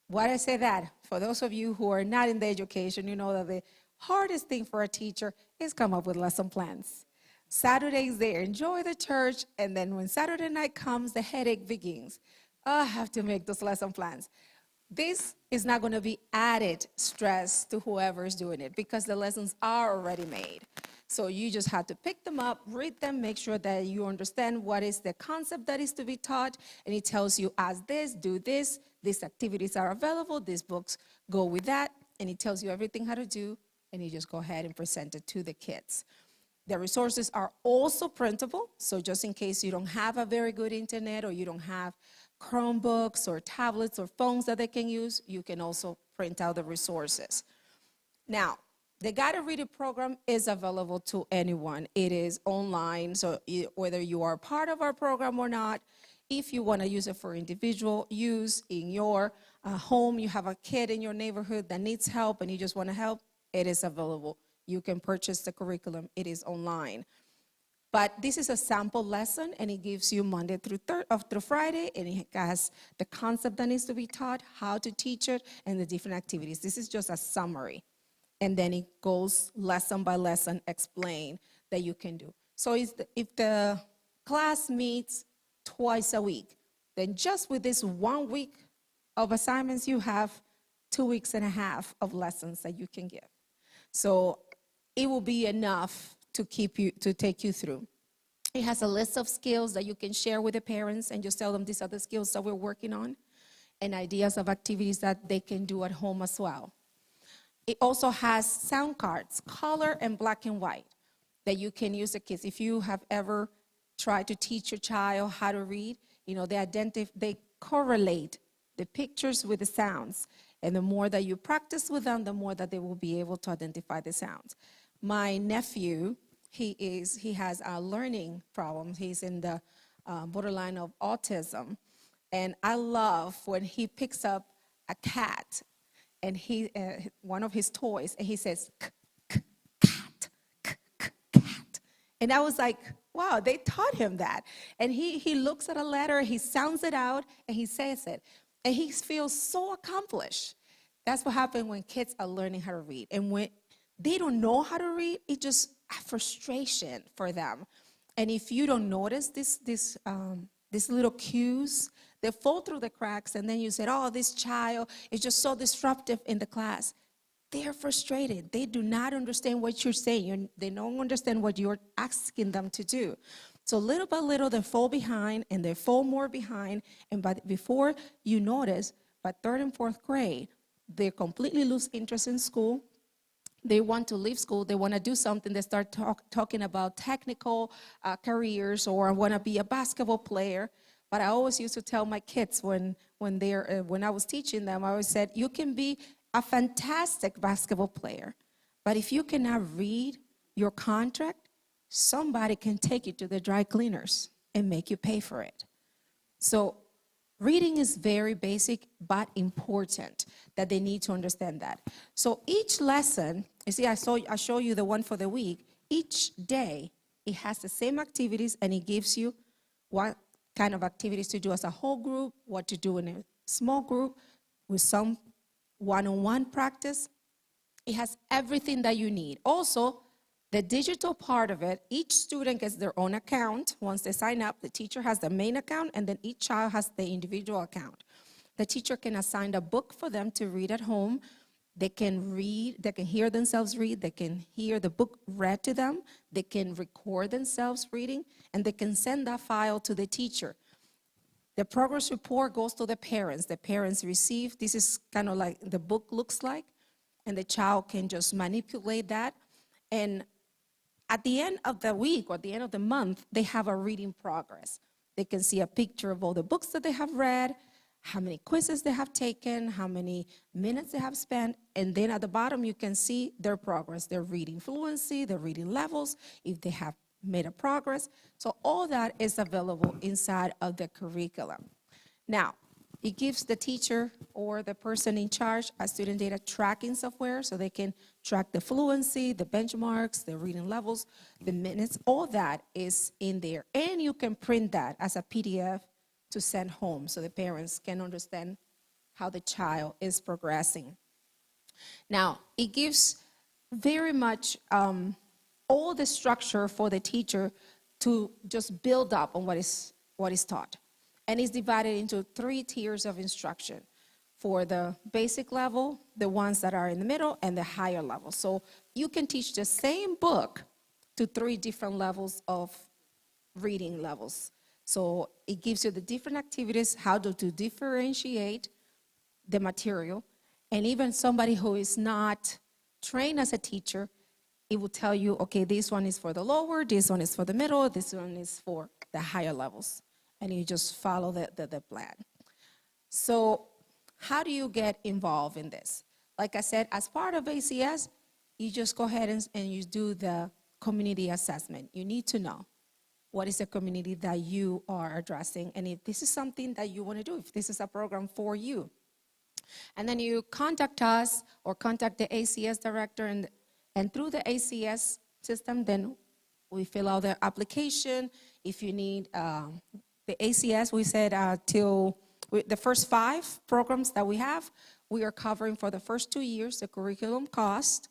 Why do I say that? For those of you who are not in the education, you know that the hardest thing for a teacher is come up with lesson plans. Saturdays, they enjoy the church, and then when Saturday night comes, the headache begins. Oh, I have to make those lesson plans. This is not going to be added stress to whoever is doing it, because the lessons are already made. So you just have to pick them up, read them, make sure that you understand what is the concept that is to be taught, and it tells you, as this, do this, these activities are available, these books go with that, and it tells you everything how to do, and you just go ahead and present it to the kids. The resources are also printable, so just in case you don't have a very good internet or you don't have Chromebooks or tablets or phones that they can use, you can also print out the resources. Now, the guided reading program is available to anyone. It is online, so whether you are part of our program or not, if you want to use it for individual use in your home, you have a kid in your neighborhood that needs help and you just want to help, it is available. You can purchase the curriculum. It is online. But this is a sample lesson, and it gives you Monday through Friday, and it has the concept that needs to be taught, how to teach it, and the different activities. This is just a summary. And then it goes lesson by lesson, explain that you can do. So if the class meets twice a week, then just with this 1 week of assignments, you have 2.5 weeks of lessons that you can give. So it will be enough to take you through. It has a list of skills that you can share with the parents and just tell them these are the skills that we're working on, and ideas of activities that they can do at home as well. It also has sound cards, color and black and white, that you can use the kids. If you have ever tried to teach your child how to read, they correlate the pictures with the sounds. And the more that you practice with them, the more that they will be able to identify the sounds. My nephew, he has a learning problem. He's in the borderline of autism. And I love when he picks up a cat and one of his toys, and he says, cat. And I was like, wow, they taught him that. And he looks at a letter, he sounds it out, and he says it. And he feels so accomplished. That's what happens when kids are learning how to read. And when they don't know how to read, it's just a frustration for them. And if you don't notice these little cues, they fall through the cracks, and then you say, oh, this child is just so disruptive in the class. They are frustrated. They do not understand what you're saying. They don't understand what you're asking them to do. So little by little, they fall behind, and they fall more behind. And before you notice, by 3rd and 4th grade, they completely lose interest in school. They want to leave school. They want to do something. They start talking about technical careers, or want to be a basketball player. But I always used to tell my kids when I was teaching them, I always said, you can be a fantastic basketball player, but if you cannot read your contract, somebody can take you to the dry cleaners. and make you pay for it. So reading is very basic but important that they need to understand that. So each lesson, you see, I show you the one for the week. Each day, it has the same activities, and it gives you what kind of activities to do as a whole group, what to do in a small group, with some one-on-one practice. It has everything that you need. Also, the digital part of it, each student gets their own account. Once they sign up, the teacher has the main account, and then each child has the individual account. The teacher can assign a book for them to read at home. They can read, they can hear themselves read, they can hear the book read to them, they can record themselves reading, and they can send that file to the teacher. The progress report goes to the parents. The parents receive, this is kind of like the book looks like, and the child can just manipulate that. And at the end of the week or at the end of the month, they have a reading progress. They can see a picture of all the books that they have read, how many quizzes they have taken, how many minutes they have spent, and then at the bottom you can see their progress, their reading fluency, their reading levels, if they have made a progress. So all that is available inside of the curriculum. Now, it gives the teacher or the person in charge a student data tracking software so they can track the fluency, the benchmarks, the reading levels, the minutes, all that is in there. And you can print that as a PDF to send home so the parents can understand how the child is progressing. Now, it gives very much all the structure for the teacher to just build up on what is taught. And it's divided into 3 tiers of instruction for the basic level, the ones that are in the middle, and the higher level. So you can teach the same book to 3 different levels of reading levels. So it gives you the different activities, how to differentiate the material. And even somebody who is not trained as a teacher, it will tell you, okay, this one is for the lower, this one is for the middle, this one is for the higher levels. And you just follow the plan. So how do you get involved in this? Like I said, as part of ACS, you just go ahead and you do the community assessment. You need to know what is the community that you are addressing, and if this is something that you want to do, if this is a program for you. And then you contact us or contact the ACS director, and through the ACS system, then we fill out the application. If you need the ACS, we said the first 5 programs that we have, we are covering for the first 2 years the curriculum cost,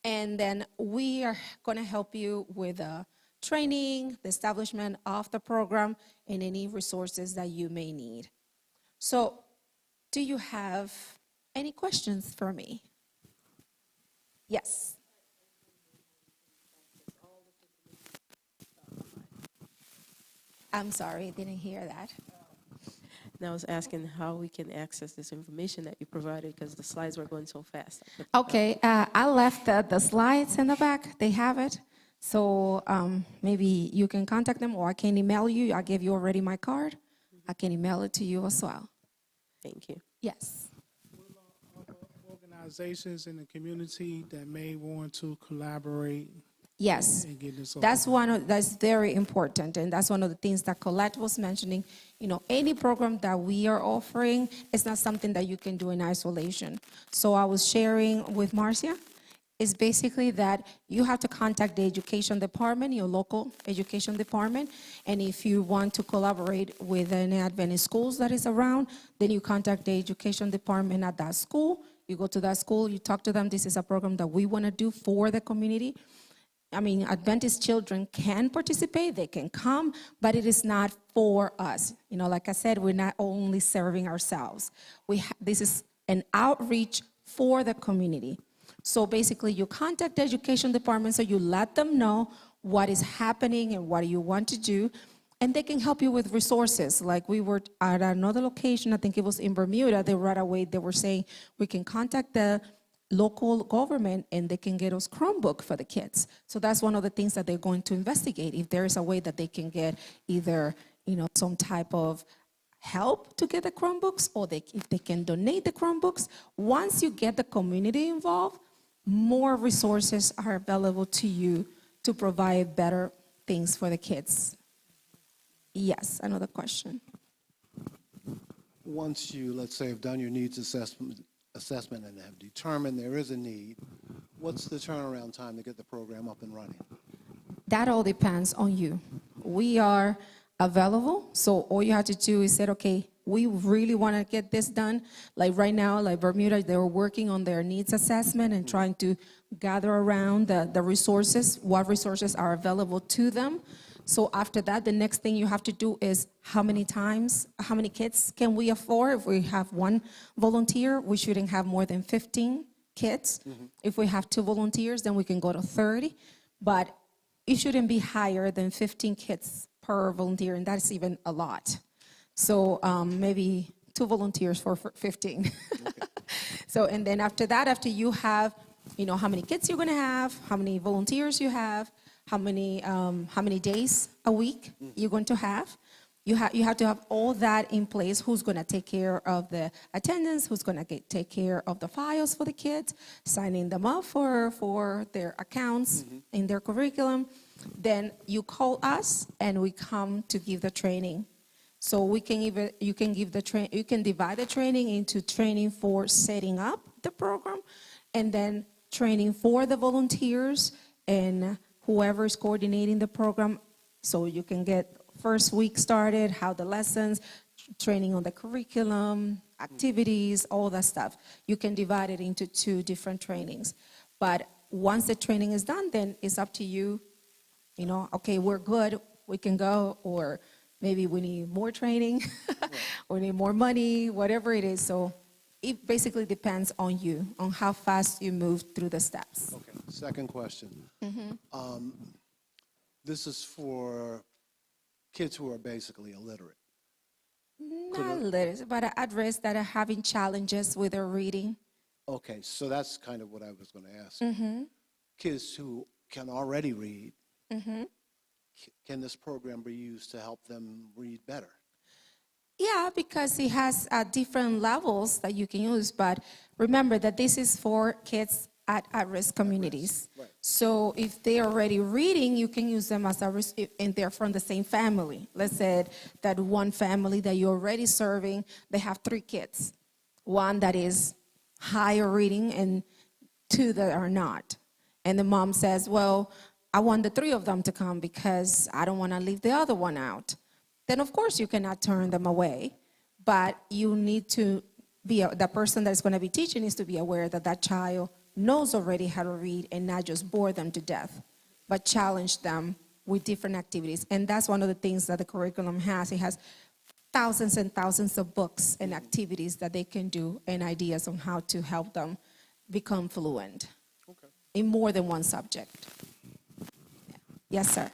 and then we are going to help you with training, the establishment of the program, and any resources that you may need. So, do you have any questions for me? Yes. I'm sorry, I didn't hear that. And I was asking how we can access this information that you provided because the slides were going so fast. Okay, I left the slides in the back. They have it. So maybe you can contact them, or I can email you. I gave you already my card. I can email it to you as well. Thank you. Yes. Other organizations in the community that may want to collaborate. Yes, that's very important, and that's one of the things that Colette was mentioning. You know, any program that we are offering is not something that you can do in isolation. So I was sharing with Marcia, is basically that you have to contact the education department, your local education department, and if you want to collaborate with any Adventist schools that is around, then you contact the education department at that school. You go to that school, you talk to them, this is a program that we want to do for the community. I mean, Adventist children can participate, they can come, but it is not for us. You know, like I said, we're not only serving ourselves. This is an outreach for the community. So basically, you contact the education department, so you let them know what is happening and what you want to do, and they can help you with resources. Like we were at another location, I think it was in Bermuda, they right away, they were saying, we can contact the local government and they can get us Chromebook for the kids. So that's one of the things that they're going to investigate, if there is a way that they can get either, you know, some type of help to get the Chromebooks, or if they can donate the Chromebooks. Once you get the community involved, more resources are available to you to provide better things for the kids. Yes, another question. Once you, let's say, have done your needs assessment and have determined there is a need, what's the turnaround time to get the program up and running? That all depends on you. We are available, so all you have to do is say, okay, we really want to get this done. Like right now, like Bermuda, they're working on their needs assessment and trying to gather around the resources, what resources are available to them. So after that, the next thing you have to do is how many kids can we afford? If we have one volunteer, we shouldn't have more than 15 kids. If we have 2 volunteers, then we can go to 30. But it shouldn't be higher than 15 kids per volunteer, and that's even a lot. So maybe 2 volunteers for 15. Okay. So, and then after that, after you have, how many kids you're going to have, how many volunteers you have, how many days a week you're going to have. You have to have all that in place. Who's going to take care of the attendance? Who's going to take care of the files for the kids? Signing them up for their accounts in their curriculum. Then you call us, and we come to give the training. So you can divide the training into training for setting up the program, and then training for the volunteers and whoever is coordinating the program, so you can get first week started, how the lessons, training on the curriculum, activities, all that stuff. You can divide it into 2 different trainings. But once the training is done, then it's up to you, okay, we're good, we can go, or maybe we need more training, or need more money, whatever it is. So it basically depends on you, on how fast you move through the steps. Okay, second question. This is for kids who are basically illiterate. Not illiterate, but at risk that are having challenges with their reading. Okay, so that's kind of what I was going to ask. Kids who can already read, can this program be used to help them read better? Yeah, because it has different levels that you can use, but remember that this is for kids at risk communities. Right. So if they're already reading, you can use them as a risk, and they're from the same family. Let's say that one family that you're already serving, they have 3 kids. One that is higher reading and 2 that are not. And the mom says, well, I want the 3 of them to come because I don't want to leave the other one out. Then of course you cannot turn them away, but you need to be, the person that's going to be teaching needs to be aware that that child knows already how to read and not just bore them to death, but challenge them with different activities. And that's one of the things that the curriculum has. It has thousands and thousands of books and activities that they can do and ideas on how to help them become fluent in more than one subject. Yeah. Yes, sir.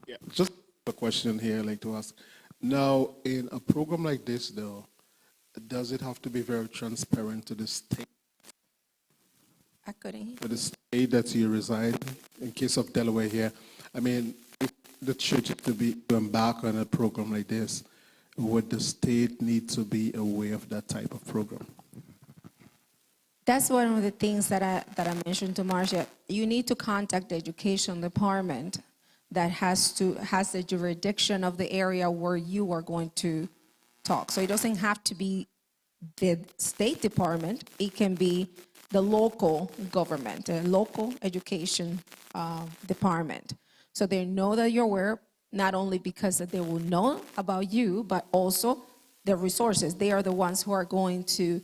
Yeah, just a question here I'd like to ask. Now, in a program like this, though, does it have to be very transparent to the state? I couldn't hear. To the state that you reside, in case of Delaware here. I mean, if the church is to embark on a program like this, would the state need to be aware of that type of program? That's one of the things that I mentioned to Marcia. You need to contact the education department that has the jurisdiction of the area where you are going to talk. So it doesn't have to be the State Department. It can be the local government, the local education department. So they know that you're aware, not only because that they will know about you, but also the resources. They are the ones who are going to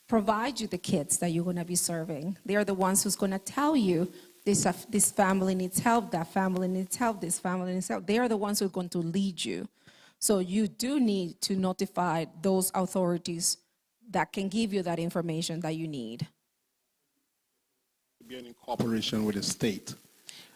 provide you the kids that you're going to be serving. They are the ones who's going to tell you this family needs help, that family needs help, this family needs help. They are the ones who are going to lead you. So you do need to notify those authorities that can give you that information that you need. Be in cooperation with the state.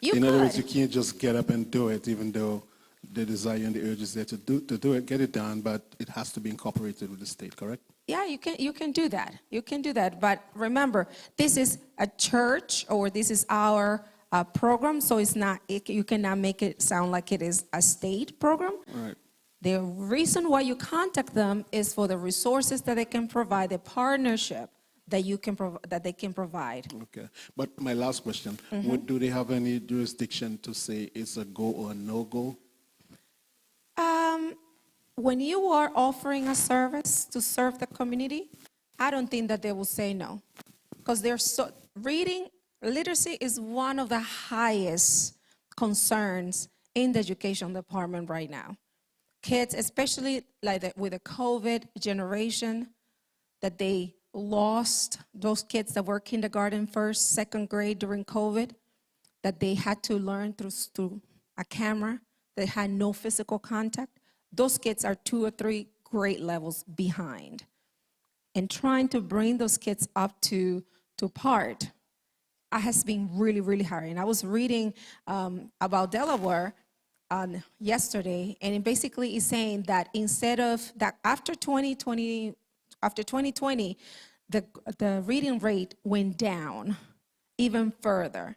In other words, you can't just get up and do it, even though the desire and the urge is there to do it, get it done, but it has to be incorporated with the state, correct? Yeah, you can do that. You can do that. But remember, this is a church, or this is our program, so it's not. You cannot make it sound like it is a state program. Right. The reason why you contact them is for the resources that they can provide, the partnership that that they can provide. Okay. But my last question, do they have any jurisdiction to say it's a go or a no-go? When you are offering a service to serve the community, I don't think that they will say no. Because reading literacy is one of the highest concerns in the education department right now. Kids, especially with the COVID generation, that they lost, those kids that were kindergarten, first, second grade during COVID, that they had to learn through a camera, they had no physical contact. Those kids are 2 or 3 grade levels behind. And trying to bring those kids up to par has been really, really hard. And I was reading about Delaware yesterday, and it basically is saying that instead of that, after 2020, the reading rate went down even further,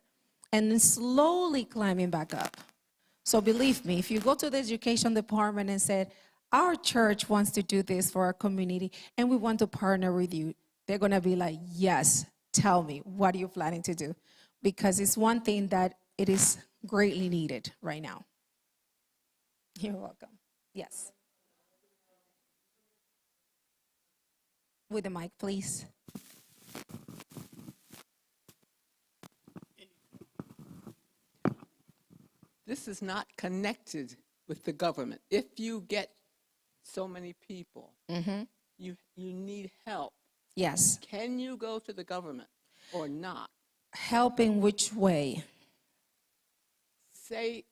and then slowly climbing back up. So believe me, if you go to the education department and said, our church wants to do this for our community, and we want to partner with you, they're going to be like, yes, tell me, what are you planning to do? Because it's one thing that it is greatly needed right now. You're welcome. Yes. With the mic, please. This is not connected with the government. If you get so many people, you need help. Yes. Can you go to the government or not? Help in which way? Say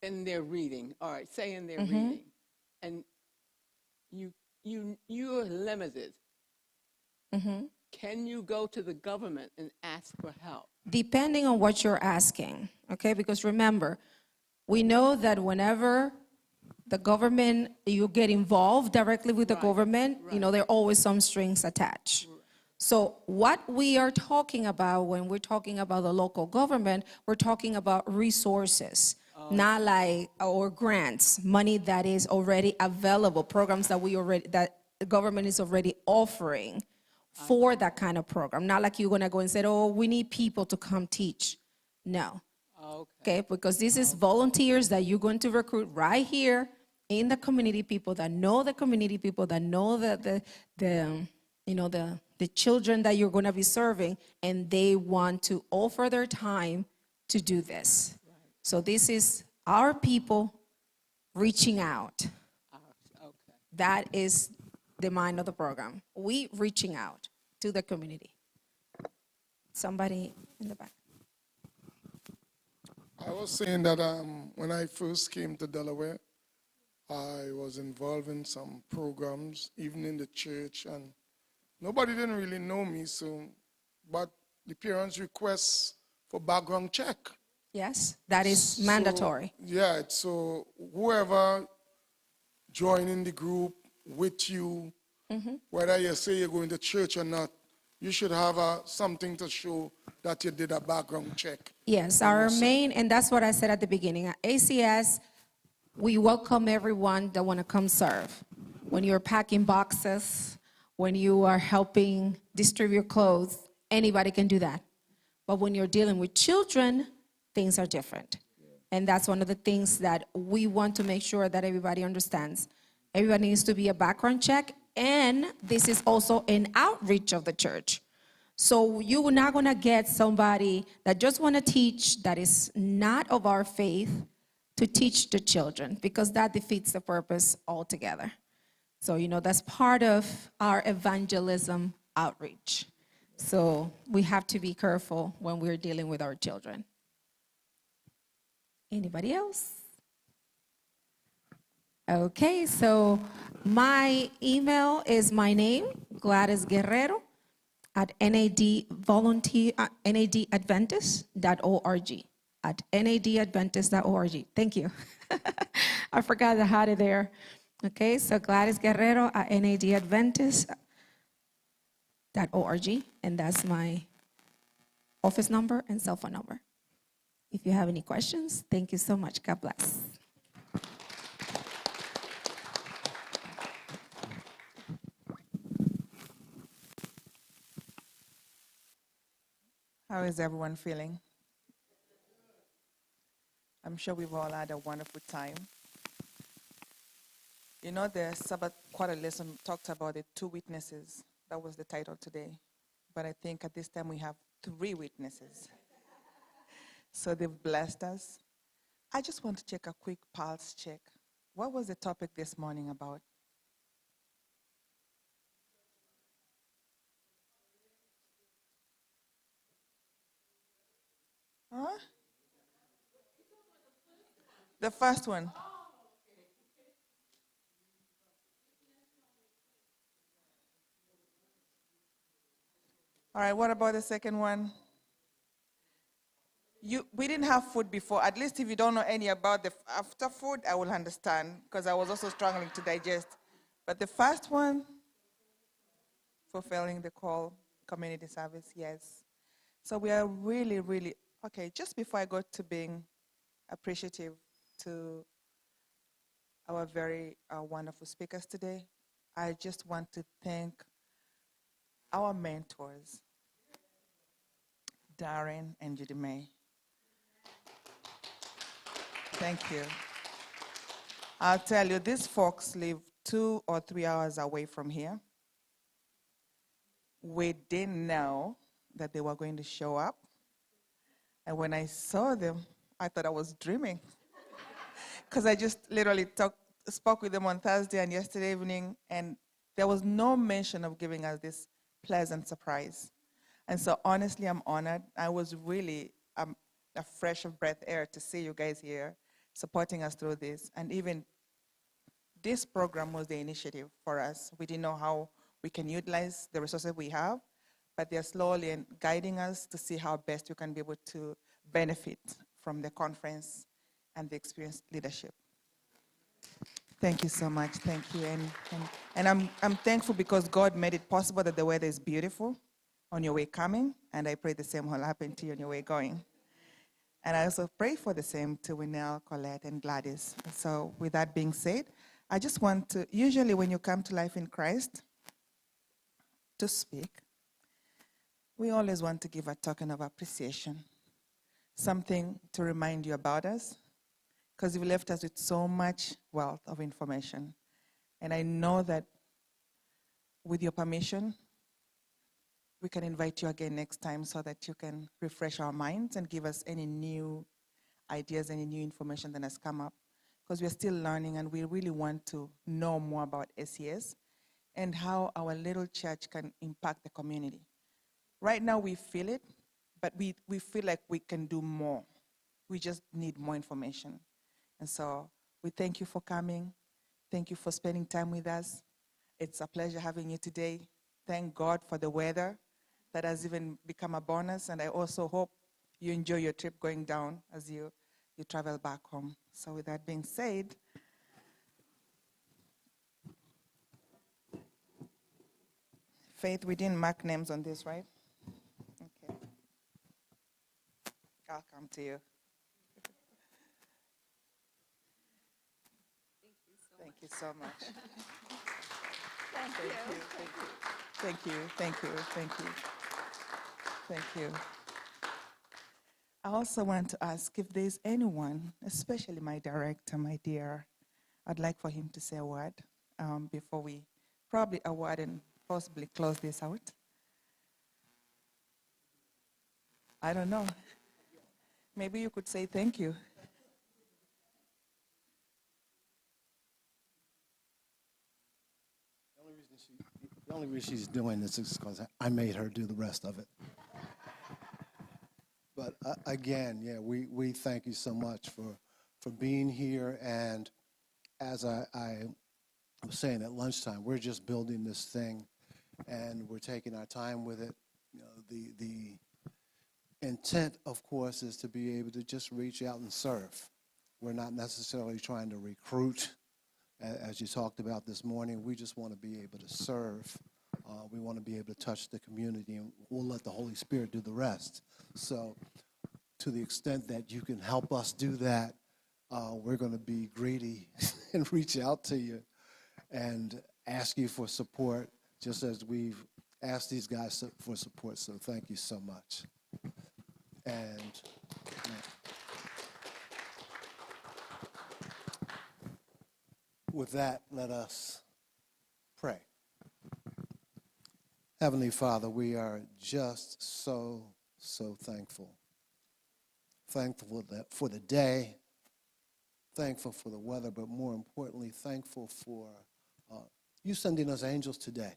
in their reading, all right, say in their reading, and you're limited. Can you go to the government and ask for help? Depending on what you're asking, okay? Because remember, we know that whenever the government, you get involved directly with the government, you know, there are always some strings attached. So what we are talking about when we're talking about the local government, we're talking about resources, not like, or grants, money that is already available, programs that that the government is already offering for that kind of program. Not like you're gonna go and say, oh, we need people to come teach. No. Okay, because this is volunteers that you're going to recruit right here in the community, people that know the community, people that know the children that you're going to be serving, and they want to offer their time to do this. Right. So this is our people reaching out. That is the mind of the program. We reaching out to the community. Somebody in the back. I was saying that when I first came to Delaware, I was involved in some programs, even in the church, and nobody didn't really know me, but the parents request for background check. Yes, that is mandatory. Yeah, so whoever join in the group with you, whether you say you're going to church or not, you should have something to show that you did a background check. Yes, our main, and that's what I said at the beginning, at ACS, we welcome everyone that want to come serve. When you're packing boxes, when you are helping distribute clothes, anybody can do that. But when you're dealing with children, things are different. And that's one of the things that we want to make sure that everybody understands. Everybody needs to be a background check, and this is also an outreach of the church. So you're not going to get somebody that just want to teach that is not of our faith to teach the children, because that defeats the purpose altogether. So, you know, that's part of our evangelism outreach. So we have to be careful when we're dealing with our children. Anybody else? Okay, so my email is my name, Gladys Guerrero, at nadadventist.org. At nadadventist.org. Thank you. I forgot I had it there. Okay, so Gladys Guerrero at nadadventist.org, and that's my office number and cell phone number. If you have any questions, thank you so much. God bless. How is everyone feeling? I'm sure we've all had a wonderful time. You know, the Sabbath quarter lesson talked about the 2 witnesses. That was the title today. But I think at this time we have 3 witnesses. So they've blessed us. I just want to check a quick pulse check. What was the topic this morning about? Huh? The first one. All right, what about the second one? We didn't have food before. At least if you don't know any about the after food, I will understand, because I was also struggling to digest. But the first one, fulfilling the call, community service, yes. So we are really, really, okay, just before I go to being appreciative to our very wonderful speakers today, I just want to thank our mentors, Darren and Judy May. Thank you. I'll tell you, these folks live 2 or 3 hours away from here. We didn't know that they were going to show up. And when I saw them, I thought I was dreaming. Because I just literally spoke with them on Thursday and yesterday evening, and there was no mention of giving us this pleasant surprise. And so honestly, I'm honored. I was really a fresh of breath air to see you guys here supporting us through this. And even this program was the initiative for us. We didn't know how we can utilize the resources we have, but they're slowly guiding us to see how best we can be able to benefit from the conference and the experienced leadership. Thank you so much. Thank you. And I'm thankful because God made it possible that the weather is beautiful on your way coming, and I pray the same will happen to you on your way going. And I also pray for the same to Wynelle, Colette, and Gladys. So with that being said, I just want to, usually when you come to Life in Christ to speak, we always want to give a token of appreciation, something to remind you about us, because you've left us with so much wealth of information. And I know that with your permission, we can invite you again next time so that you can refresh our minds and give us any new ideas, any new information that has come up. Because we're still learning and we really want to know more about ACS and how our little church can impact the community. Right now we feel it, but we feel like we can do more. We just need more information. And so we thank you for coming. Thank you for spending time with us. It's a pleasure having you today. Thank God for the weather. That has even become a bonus, and I also hope you enjoy your trip going down as you travel back home. So with that being said, Faith, we didn't mark names on this, right? Okay. I'll come to you. Thank you so much. Thank you. Thank you. I also want to ask if there's anyone, especially my director, my dear, I'd like for him to say a word before we probably award and possibly close this out. I don't know. Maybe you could say thank you. The only reason she's doing this is because I made her do the rest of it. But again, yeah, we thank you so much for being here. And as I was saying at lunchtime, we're just building this thing, and we're taking our time with it. You know, the intent, of course, is to be able to just reach out and serve. We're not necessarily trying to recruit. As you talked about this morning, we just want to be able to serve. We want to be able to touch the community, and we'll let the Holy Spirit do the rest. So to the extent that you can help us do that, we're going to be greedy and reach out to you and ask you for support, just as we've asked these guys for support. So thank you so much. And with that, let us pray. Heavenly Father, we are just so thankful. Thankful for the day, thankful for the weather, but more importantly, thankful for you sending us angels today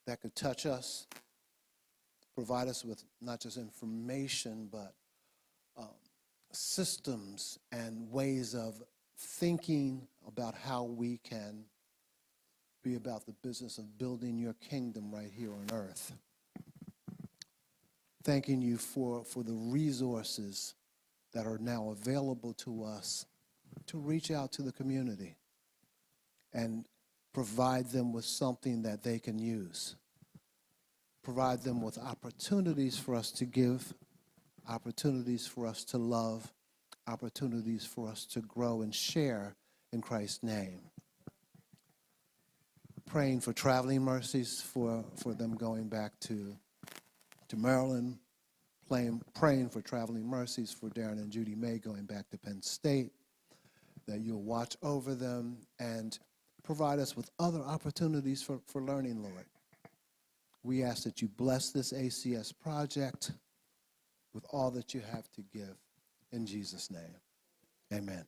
that could touch us, provide us with not just information, but systems and ways of thinking about how we can be about the business of building your kingdom right here on earth. Thanking you for the resources that are now available to us to reach out to the community and provide them with something that they can use. Provide them with opportunities for us to give, opportunities for us to love, opportunities for us to grow and share in Christ's name. Praying for traveling mercies for them going back to Maryland, praying for traveling mercies for Darren and Judy May going back to Penn State, that you'll watch over them and provide us with other opportunities for learning, Lord. We ask that you bless this ACS project with all that you have to give. In Jesus' name, amen.